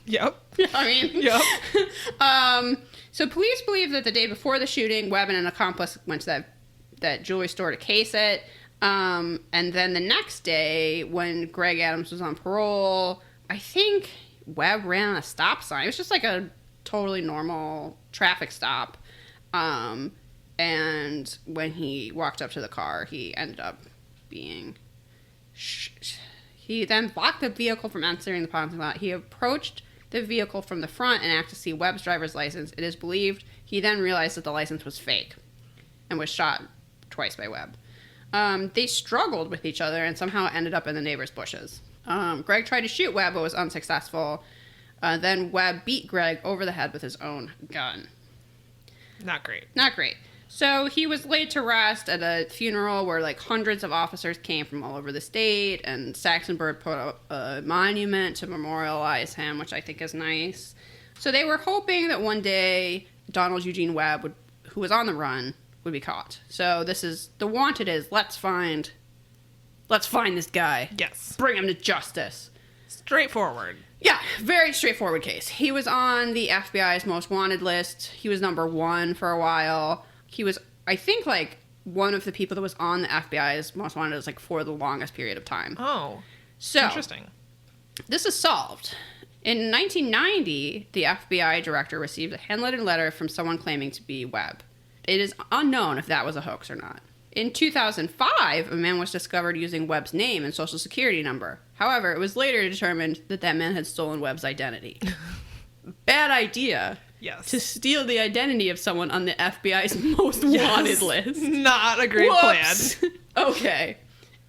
Yep. I mean, Yep. So police believe that the day before the shooting, Webb and an accomplice went to that jewelry store to case it. And then the next day, when Greg Adams was on parole, I think Webb ran on a stop sign. It was just like a totally normal traffic stop. And when he walked up to the car, he ended up being... He then blocked the vehicle from entering the parking lot. He approached the vehicle from the front and asked to see Webb's driver's license. It is believed he then realized that the license was fake and was shot twice by Webb. They struggled with each other and somehow ended up in the neighbor's bushes. Greg tried to shoot Webb but was unsuccessful. Then Webb beat Greg over the head with his own gun. Not great. Not great. So he was laid to rest at a funeral where like hundreds of officers came from all over the state, and Saxonburg put up a monument to memorialize him, which I think is nice. So they were hoping that one day Donald Eugene Webb, who was on the run, would be caught. So this is, the wanted is, let's find this guy. Yes. Bring him to justice. Straightforward. Yeah, very straightforward case. He was on the FBI's most wanted list. He was number 1 for a while. He was, I think, like, one of the people that was on the FBI's most wanted is like for the longest period of time. Oh, so interesting. This is solved. In 1990, the FBI director received a handwritten letter from someone claiming to be Webb. It is unknown if that was a hoax or not. In 2005, a man was discovered using Webb's name and social security number. However, it was later determined that that man had stolen Webb's identity. Bad idea. Yes. To steal the identity of someone on the FBI's most wanted list. Not a great Whoops. plan. Okay.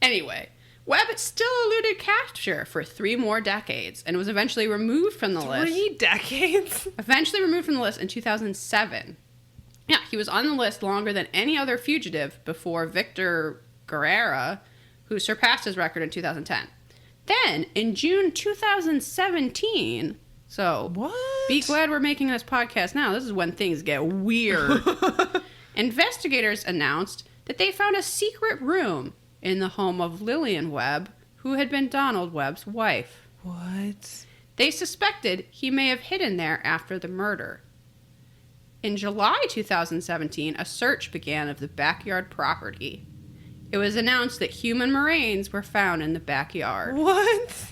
Anyway, Webb still eluded capture for 3 more decades and was eventually removed from the list. 3 decades? Eventually removed from the list in 2007. Yeah, he was on the list longer than any other fugitive before Victor Guerrera, who surpassed his record in 2010. Then, in June 2017... So, what? Be glad we're making this podcast now. This is when things get weird. Investigators announced that they found a secret room in the home of Lillian Webb, who had been Donald Webb's wife. What? They suspected he may have hidden there after the murder. In July 2017, a search began of the backyard property. It was announced that human remains were found in the backyard. What?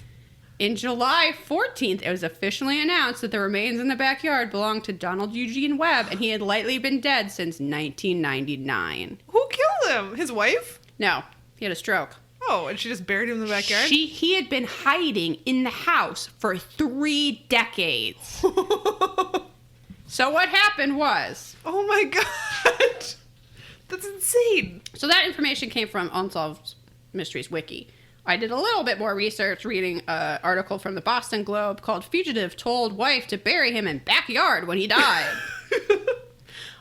In July 14th, it was officially announced that the remains in the backyard belonged to Donald Eugene Webb, and he had likely been dead since 1999. Who killed him? His wife? No, he had a stroke. Oh, and she just buried him in the backyard? He had been hiding in the house for 3 decades. So what happened was... Oh my god! That's insane. So that information came from Unsolved Mysteries Wiki. I did a little bit more research reading an article from the Boston Globe called Fugitive Told Wife to Bury Him in Backyard When He Died.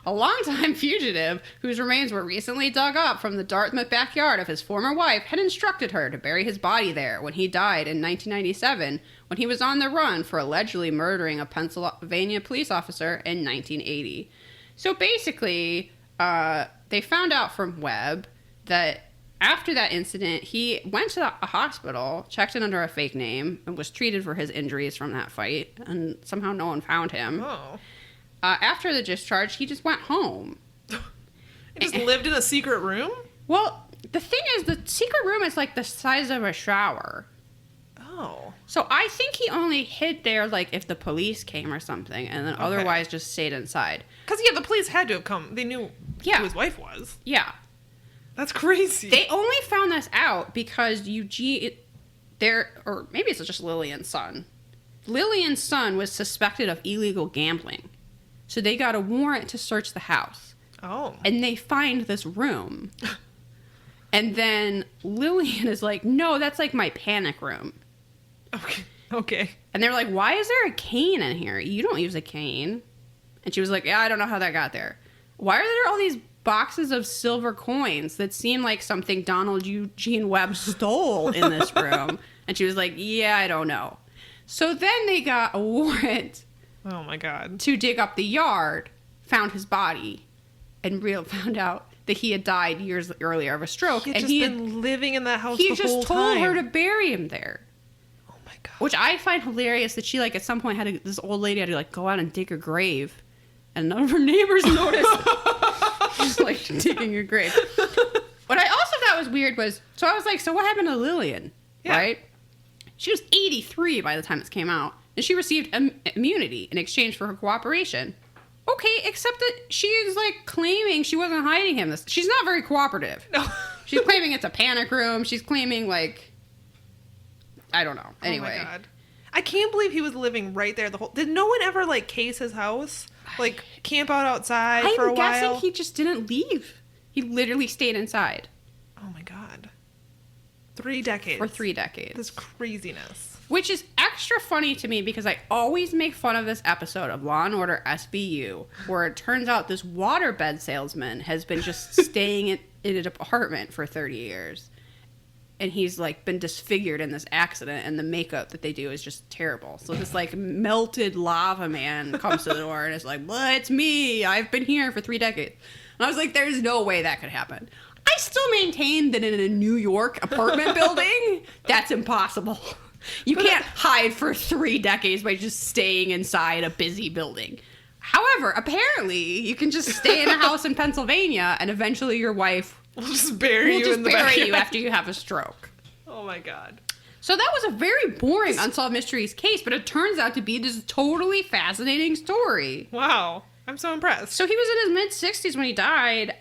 A longtime fugitive, whose remains were recently dug up from the Dartmouth backyard of his former wife, had instructed her to bury his body there when he died in 1997, when he was on the run for allegedly murdering a Pennsylvania police officer in 1980. So basically, they found out from Webb that after that incident, he went to a hospital, checked in under a fake name, and was treated for his injuries from that fight, and somehow no one found him. Oh. After the discharge, he just went home. He just lived in a secret room? Well, the thing is, the secret room is like the size of a shower. Oh. So I think he only hid there, like, if the police came or something, and then otherwise just stayed inside. Because, yeah, the police had to have come. They knew who his wife was. Yeah. That's crazy. They only found this out because or maybe it's just Lillian's son. Lillian's son was suspected of illegal gambling. So they got a warrant to search the house. Oh. And they find this room. And then Lillian is like, no, that's like my panic room. Okay. And they're like, why is there a cane in here? You don't use a cane. And she was like, yeah, I don't know how that got there. Why are there all these boxes of silver coins that seem like something Donald Eugene Webb stole in this room? And she was like, yeah, I don't know. So then they got a warrant. Oh my god. To dig up the yard, found his body, and found out that he had died years earlier of a stroke. He had been living in that house the whole time. He just told her to bury him there. Oh my god. Which I find hilarious that she, like, at some point this old lady had to, like, go out and dig her grave. And none of her neighbors noticed. She's, like, digging her grave. What I also thought was weird was, so I was like, so what happened to Lillian? Yeah. Right? She was 83 by the time this came out. And she received immunity in exchange for her cooperation. Okay, except that she's, like, claiming she wasn't hiding him. She's not very cooperative. No. She's claiming it's a panic room. She's claiming, like, I don't know. Anyway. Oh, my God. I can't believe he was living right there the whole... Did no one ever, like, case his house? Like, camp out outside for a while? I'm guessing he just didn't leave. He literally stayed inside. Oh, my God. 3 decades. For 3 decades. This craziness. Which is extra funny to me because I always make fun of this episode of Law & Order SVU, where it turns out this waterbed salesman has been just staying in an apartment for 30 years. And he's, like, been disfigured in this accident, and the makeup that they do is just terrible. So this, like, melted lava man comes to the door and is like, well, it's me. I've been here for 3 decades. And I was like, there's no way that could happen. I still maintain that in a New York apartment building, that's impossible. You can't hide for 3 decades by just staying inside a busy building. However, apparently, you can just stay in a house in Pennsylvania, and eventually your wife We'll just bury you in the bury backyard. you after you have a stroke. Oh my god. So that was a very boring Unsolved Mysteries case, but it turns out to be this totally fascinating story. Wow. I'm so impressed. So he was in his mid-60s when he died.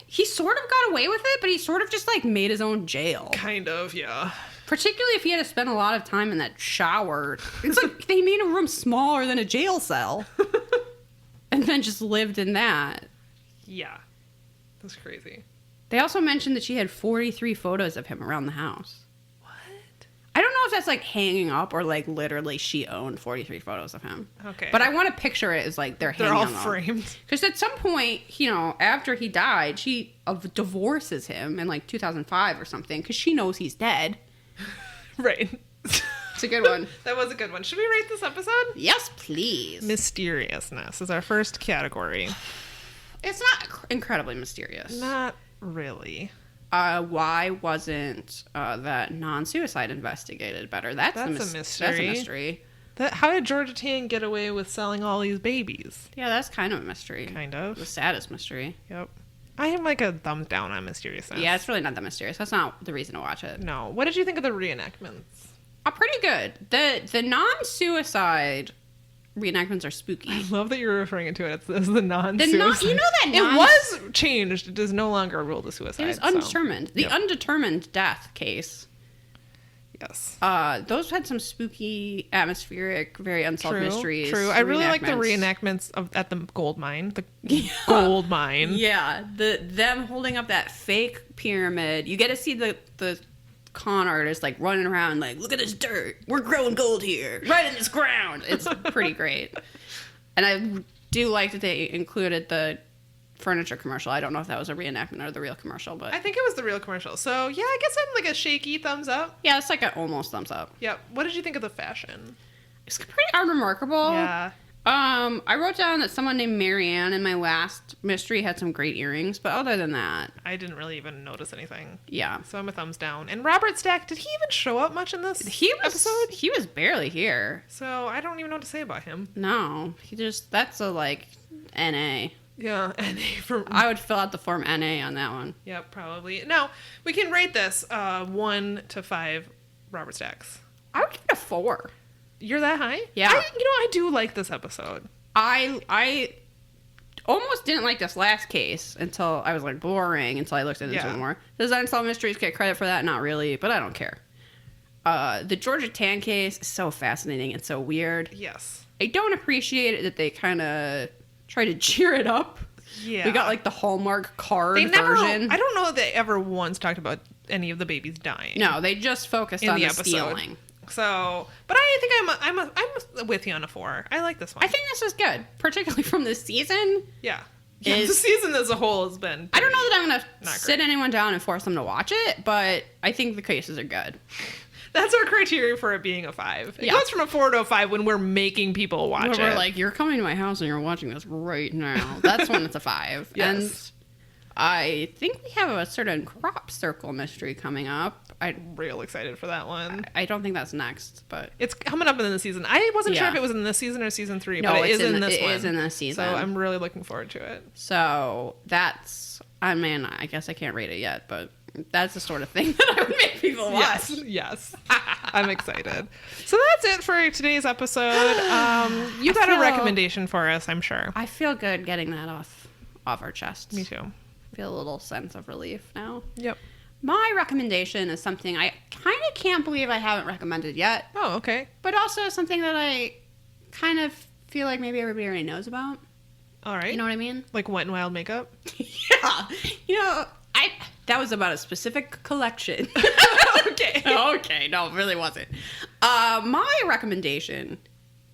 He sort of got away with it, but he sort of just, like, made his own jail. Kind of, yeah. Particularly if he had to spend a lot of time in that shower. It's like they made a room smaller than a jail cell. And then just lived in that. Yeah. That's crazy. They also mentioned that she had 43 photos of him around the house. I don't know if that's, like, hanging up or, like, literally she owned 43 photos of him. Okay. But I want to picture it as, like, they're hanging all them. framed. Because at some point, you know, after he died, she divorces him in, like, 2005 or something because she knows he's dead. Right. It's a good one. That was a good one. Should we rate this episode? Yes, please. Mysteriousness is our first category. It's not incredibly mysterious. Not really. Why wasn't that non-suicide investigated better? That's a mystery. That's a mystery. How did Georgia Tan get away with selling all these babies? Yeah, that's kind of a mystery. Kind of. The saddest mystery. Yep. I am like a thumbs down on mysteriousness. Yeah, it's really not that mysterious. That's not the reason to watch it. No. What did you think of the reenactments? Pretty good. The non-suicide reenactments are spooky. I love that you're referring to it as the non-suicide. You know that it was changed. It is no longer ruled a suicide. It was undetermined. The undetermined death case. Yes. Those had some spooky, atmospheric, very unsolved mysteries. True. I really like the reenactments at the gold mine. The gold mine. Yeah. Them holding up that fake pyramid. You get to see the con artist like running around like, look at this dirt. We're growing gold here. Right in this ground. It's pretty great. And I do like that they included the furniture commercial. I don't know if that was a reenactment or the real commercial, but I think it was the real commercial. So yeah, I guess I'm like a shaky thumbs up. yeah, it's like an almost thumbs up. Yep. What did you think of the fashion? It's pretty unremarkable. Yeah. I wrote down that someone named Marianne in my last mystery had some great earrings, but other than that, I didn't really even notice anything. yeah. So I'm a thumbs down. And Robert Stack, did he even show up much in this episode? He was barely here. So I don't even know what to say about him. No, that's a like NA. Yeah, NA for... I would fill out the form NA on that one. Yep, probably. Now, we can rate this 1 to 5 Robert Stacks. I would give it a 4. You're that high? Yeah. I do like this episode. I almost didn't like this last case until I was like boring until I looked into it more. Does Unsolved Mysteries get credit for that? Not really, but I don't care. The Georgia Tan case is so fascinating and so weird. Yes. I don't appreciate it that they kind of try to cheer it up. Yeah. We got like the Hallmark card version. I don't know if they ever once talked about any of the babies dying. No, they just focused on the stealing. So, but I think I'm with you on a 4. I like this one. I think this is good, particularly from this season. Yeah. The season as a whole has been. I don't know that I'm going to sit great. anyone down and force them to watch it, but I think the cases are good. That's our criteria for it being a 5. It goes from a 4 to a 5 when we're making people watch it. We're like, you're coming to my house and you're watching this right now. That's when it's a 5. Yes. And I think we have a certain crop circle mystery coming up. I'm real excited for that one. I don't think that's next, but it's coming up in the season. I wasn't sure if it was in this season or season 3, no, but it is in this one. It is in this season. So I'm really looking forward to it. So that's, I mean, I guess I can't rate it yet, but that's the sort of thing that I would make people watch. Yes. I'm excited. So that's it for today's episode. You got a recommendation for us, I'm sure. I feel good getting that off our chests. Me too. Feel a little sense of relief now. Yep. My recommendation is something I kind of can't believe I haven't recommended yet. Oh, okay. But also something that I kind of feel like maybe everybody already knows about. All right. You know what I mean? Like Wet n Wild makeup? Yeah. You know, that was about a specific collection. Okay. Okay. No, it really wasn't. My recommendation,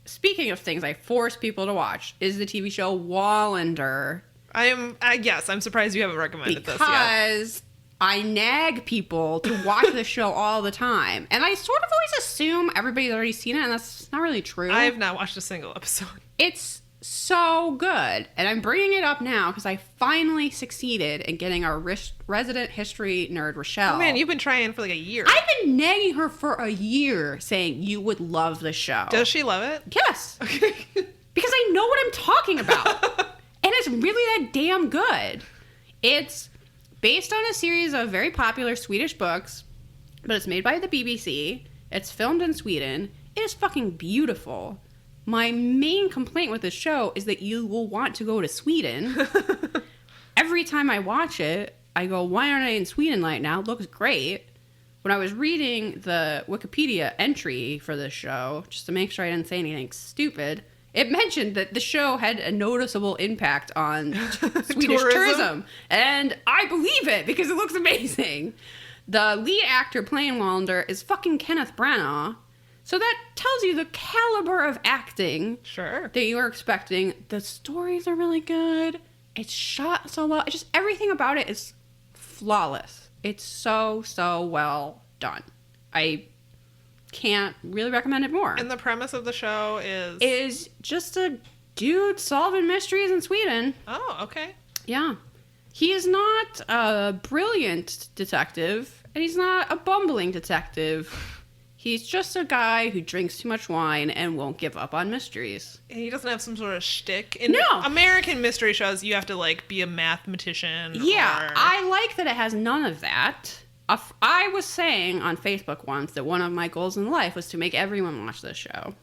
speaking of things I force people to watch, is the TV show Wallander. I'm surprised you haven't recommended this yet. Because I nag people to watch the show all the time. And I sort of always assume everybody's already seen it, and that's not really true. I have not watched a single episode. It's so good. And I'm bringing it up now because I finally succeeded in getting our resident history nerd, Rochelle. Oh, man, you've been trying for like a year. I've been nagging her for a year saying you would love the show. Does she love it? Yes. Okay. Because I know what I'm talking about. And it's really that damn good. It's based on a series of very popular Swedish books, but it's made by the BBC. It's filmed in Sweden. It is fucking beautiful. My main complaint with this show is that you will want to go to Sweden. Every time I watch it, I go, why aren't I in Sweden right now? It looks great. When I was reading the Wikipedia entry for this show, just to make sure I didn't say anything stupid, it mentioned that the show had a noticeable impact on Swedish tourism. And I believe it because it looks amazing. The lead actor playing Wallander is fucking Kenneth Branagh. So that tells you the caliber of acting that you're expecting. The stories are really good. It's shot so well. Just everything about it is flawless. It's so well done. I can't really recommend it more. And the premise of the show is just a dude solving mysteries in Sweden. Oh, okay. Yeah. He is not a brilliant detective, and he's not a bumbling detective. He's just a guy who drinks too much wine and won't give up on mysteries. And he doesn't have some sort of shtick. In No. American mystery shows, you have to, like, be a mathematician. Yeah, I like that it has none of that. I was saying on Facebook once that one of my goals in life was to make everyone watch this show.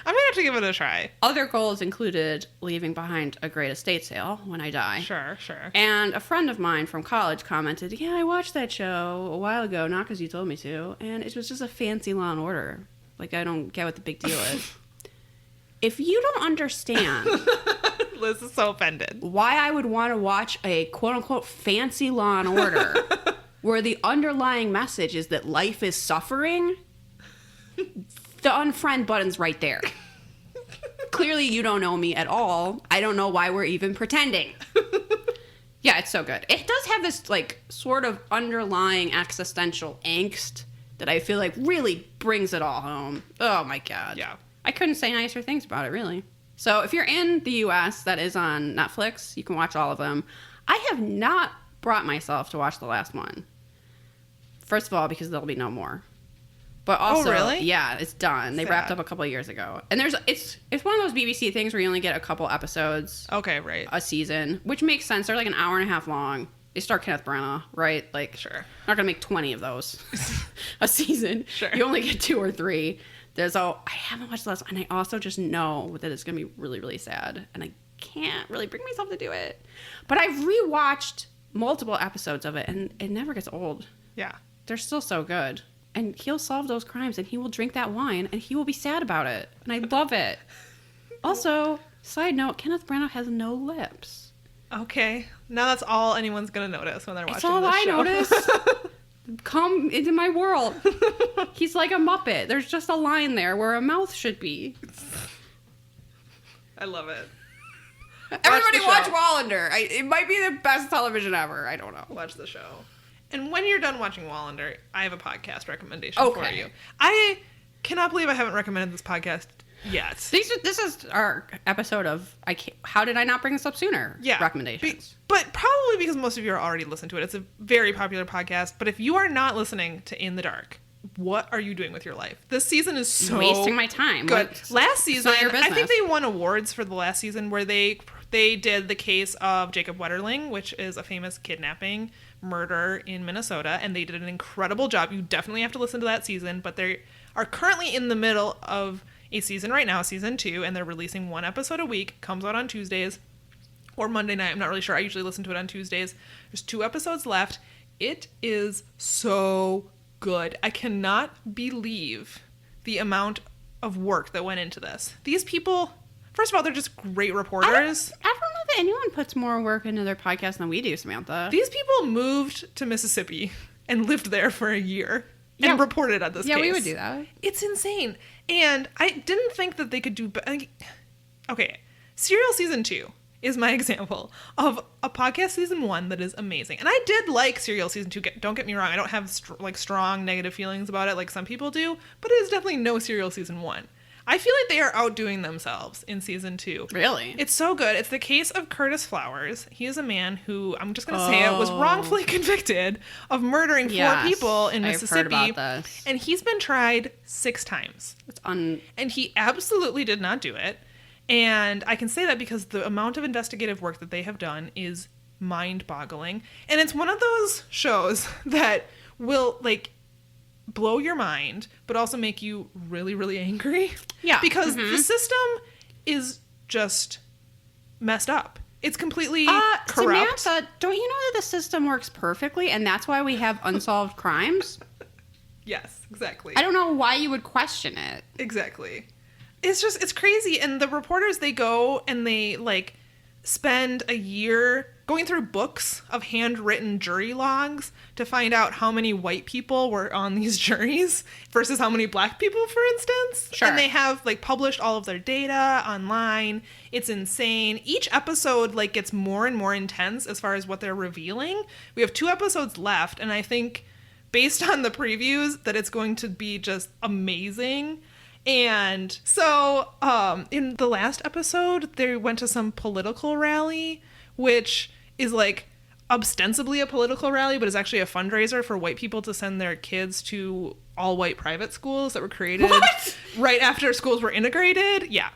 I'm gonna have to give it a try. Other goals included leaving behind a great estate sale when I die. Sure. And a friend of mine from college commented, yeah, I watched that show a while ago, not because you told me to, and it was just a fancy Law and Order. Like, I don't get what the big deal is. If you don't understand... Liz is so offended. Why I would want to watch a quote-unquote fancy Law and Order where the underlying message is that life is suffering... The unfriend button's right there. Clearly, you don't know me at all. I don't know why we're even pretending. Yeah, it's so good. It does have this, like, sort of underlying existential angst that I feel like really brings it all home. Oh, my God. Yeah. I couldn't say nicer things about it, really. So if you're in the U.S., that is on Netflix. You can watch all of them. I have not brought myself to watch the last one. First of all, because there'll be no more. But also, really? Yeah, it's done. They wrapped up a couple of years ago. And it's one of those BBC things where you only get a couple episodes. Okay, right. A season, which makes sense. They're like an hour and a half long. They start Kenneth Branagh, right? Like, sure. Not going to make 20 of those a season. Sure. You only get 2 or 3. I haven't watched the last one. And I also just know that it's going to be really, really sad. And I can't really bring myself to do it. But I've rewatched multiple episodes of it, and it never gets old. Yeah. They're still so good. And he'll solve those crimes, and he will drink that wine, and he will be sad about it. And I love it. Also, side note, Kenneth Branagh has no lips. Okay. Now that's all anyone's going to notice when they're watching this show. That's all I notice. Come into my world. He's like a Muppet. There's just a line there where a mouth should be. I love it. Everybody watch Wallander. It might be the best television ever. I don't know. Watch the show. And when you're done watching Wallander, I have a podcast recommendation for you. I cannot believe I haven't recommended this podcast yet. This is our episode of How Did I Not Bring This Up Sooner? Yeah. Recommendations. But probably because most of you are already listening to it. It's a very popular podcast. But if you are not listening to In the Dark, what are you doing with your life? This season is so wasting my time. Good. Last season, I think they won awards for the last season where they did the case of Jacob Wetterling, which is a famous kidnapping murder in Minnesota, and they did an incredible job. You definitely have to listen to that season, but they are currently in the middle of a season right now, season 2, and they're releasing 1 episode a week. Comes out on Tuesdays or Monday night. I'm not really sure. I usually listen to it on Tuesdays. There's 2 episodes left. It is so good. I cannot believe the amount of work that went into this. These people, first of all, they're just great reporters. I don't know that anyone puts more work into their podcast than we do, Samantha. These people moved to Mississippi and lived there for a year and reported on this case. Yeah, we would do that. It's insane. And I didn't think that they could do... Okay, Serial Season 2 is my example of a podcast Season 1 that is amazing. And I did like Serial Season 2. Don't get me wrong. I don't have strong negative feelings about it like some people do. But it is definitely no Serial Season 1. I feel like they are outdoing themselves in Season 2. Really? It's so good. It's the case of Curtis Flowers. He is a man who, I'm just going to say it, was wrongfully convicted of murdering 4 people in Mississippi. I've heard about this. And he's been tried 6 times. And he absolutely did not do it. And I can say that because the amount of investigative work that they have done is mind-boggling. And it's one of those shows that will, like, blow your mind, but also make you really, really angry. Yeah. Because the system is just messed up. It's completely corrupt. Samantha, don't you know that the system works perfectly, and that's why we have unsolved crimes? Yes, exactly. I don't know why you would question it. Exactly. It's crazy. And the reporters, they go and they, like, spend a year going through books of handwritten jury logs to find out how many white people were on these juries versus how many black people, for instance. Sure. And they have, like, published all of their data online. It's insane. Each episode, like, gets more and more intense as far as what they're revealing. We have 2 episodes left, and I think, based on the previews, that it's going to be just amazing. And so in the last episode, they went to some political rally, which is, like, ostensibly a political rally, but is actually a fundraiser for white people to send their kids to all-white private schools that were created right after schools were integrated. Yeah.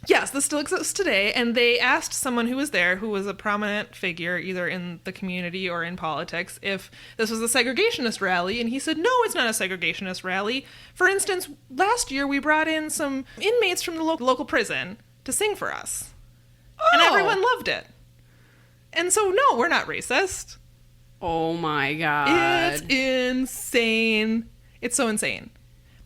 Yes, this still exists today. And they asked someone who was there, who was a prominent figure, either in the community or in politics, if this was a segregationist rally. And he said, no, it's not a segregationist rally. For instance, last year we brought in some inmates from the local prison to sing for us. Oh. And everyone loved it. And so, no, we're not racist. Oh my God. It's insane. It's so insane.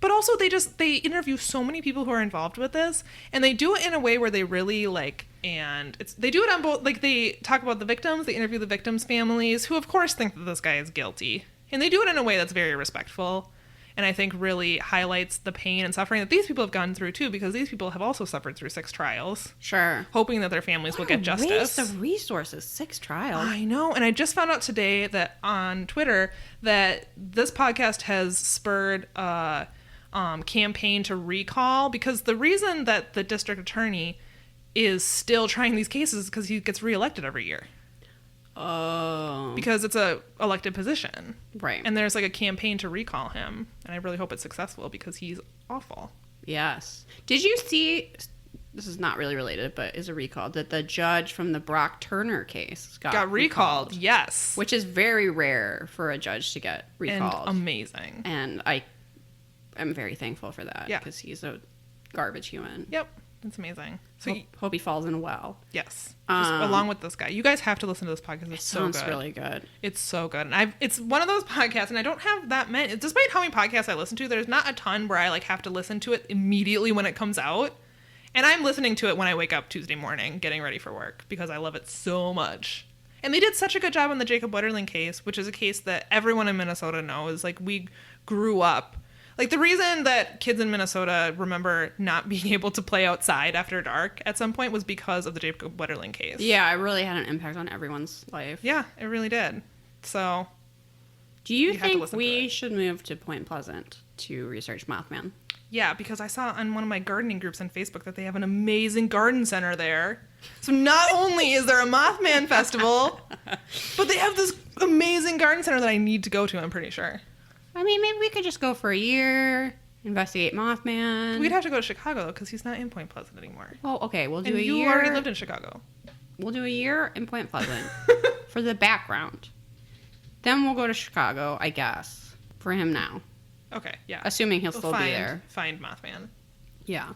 But also, they interview so many people who are involved with this, and they do it in a way where they really, like, and they do it on both, like, they talk about the victims, they interview the victims' families, who of course think that this guy is guilty. And they do it in a way that's very respectful, and I think really highlights the pain and suffering that these people have gone through too, because these people have also suffered through 6 trials. Sure. Hoping that their families will get justice. Waste of resources, 6 trials. I know, and I just found out today that on Twitter that this podcast has spurred campaign to recall, because the reason that the district attorney is still trying these cases is because he gets reelected every year. Oh. Because it's a elected position. Right. And there's, like, a campaign to recall him, and I really hope it's successful because he's awful. Yes. Did you see, this is not really related, but is a recall, that the judge from the Brock Turner case got recalled? Yes. Which is very rare for a judge to get recalled. And amazing. And I'm very thankful for that. Yeah. Because he's a garbage human. Yep. That's amazing. So hope he falls in a well. Yes. Just along with this guy. You guys have to listen to this podcast. It's so good. Sounds really good. It's so good. And it's one of those podcasts, and I don't have that many. Despite how many podcasts I listen to, there's not a ton where I, like, have to listen to it immediately when it comes out. And I'm listening to it when I wake up Tuesday morning, getting ready for work, because I love it so much. And they did such a good job on the Jacob Wetterling case, which is a case that everyone in Minnesota knows. Like, we grew up. Like, the reason that kids in Minnesota remember not being able to play outside after dark at some point was because of the Jacob Wetterling case. Yeah, it really had an impact on everyone's life. Yeah, it really did. So, do you think we should move to Point Pleasant to research Mothman? Yeah, because I saw on one of my gardening groups on Facebook that they have an amazing garden center there. So not only is there a Mothman festival, but they have this amazing garden center that I need to go to, I'm pretty sure. I mean, maybe we could just go for a year, investigate Mothman. We'd have to go to Chicago, though, because he's not in Point Pleasant anymore. Well, okay, we'll do a year. You already lived in Chicago. We'll do a year in Point Pleasant for the background. Then we'll go to Chicago, I guess, for him now. Okay, yeah. Assuming he'll still be there. Find Mothman. Yeah.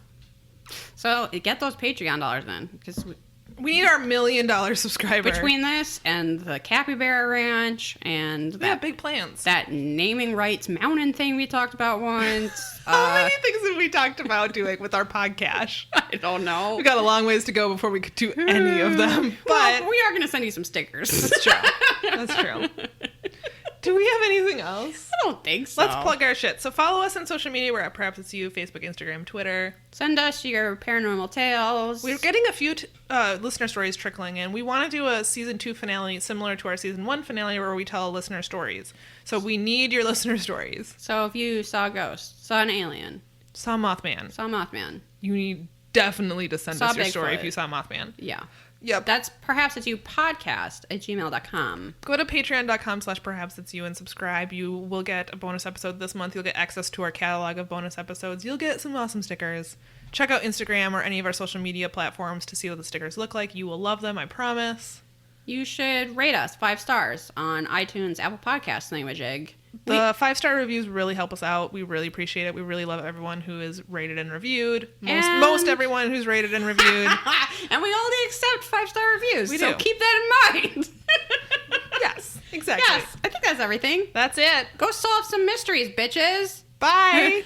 So get those Patreon dollars then, because we need our $1 million subscriber. Between this and the Capybara Ranch and we have big plans. That naming rights mountain thing we talked about once. How many things have we talked about doing with our podcast? I don't know. We got a long ways to go before we could do any of them. But well, we are going to send you some stickers. That's true. That's true. Do we have anything else? I don't think so. Let's plug our shit. So follow us on social media. We're at Perhaps It's You, Facebook, Instagram, Twitter. Send us your paranormal tales. We're getting a few listener stories trickling in. We want to do a season 2 finale similar to our season 1 finale where we tell listener stories. So we need your listener stories. So if you saw a ghost, saw an alien, saw Mothman, you need definitely to send us your story if you saw Mothman. Yeah. Yep. That's Perhaps It's You podcast at gmail.com. Go to patreon.com/perhaps it's you and subscribe. You will get a bonus episode this month. You'll get access to our catalog of bonus episodes. You'll get some awesome stickers. Check out Instagram or any of our social media platforms to see what the stickers look like. You will love them, I promise. You should rate us 5 stars on iTunes, Apple Podcasts, thingamajig. The 5-star reviews really help us out. We really appreciate it. We really love everyone who is rated and reviewed. Most everyone who's rated and reviewed. And we only accept 5-star reviews, We so do. keep that in mind. Yes, exactly. Yes, I think that's everything. That's it. Go solve some mysteries, bitches. Bye.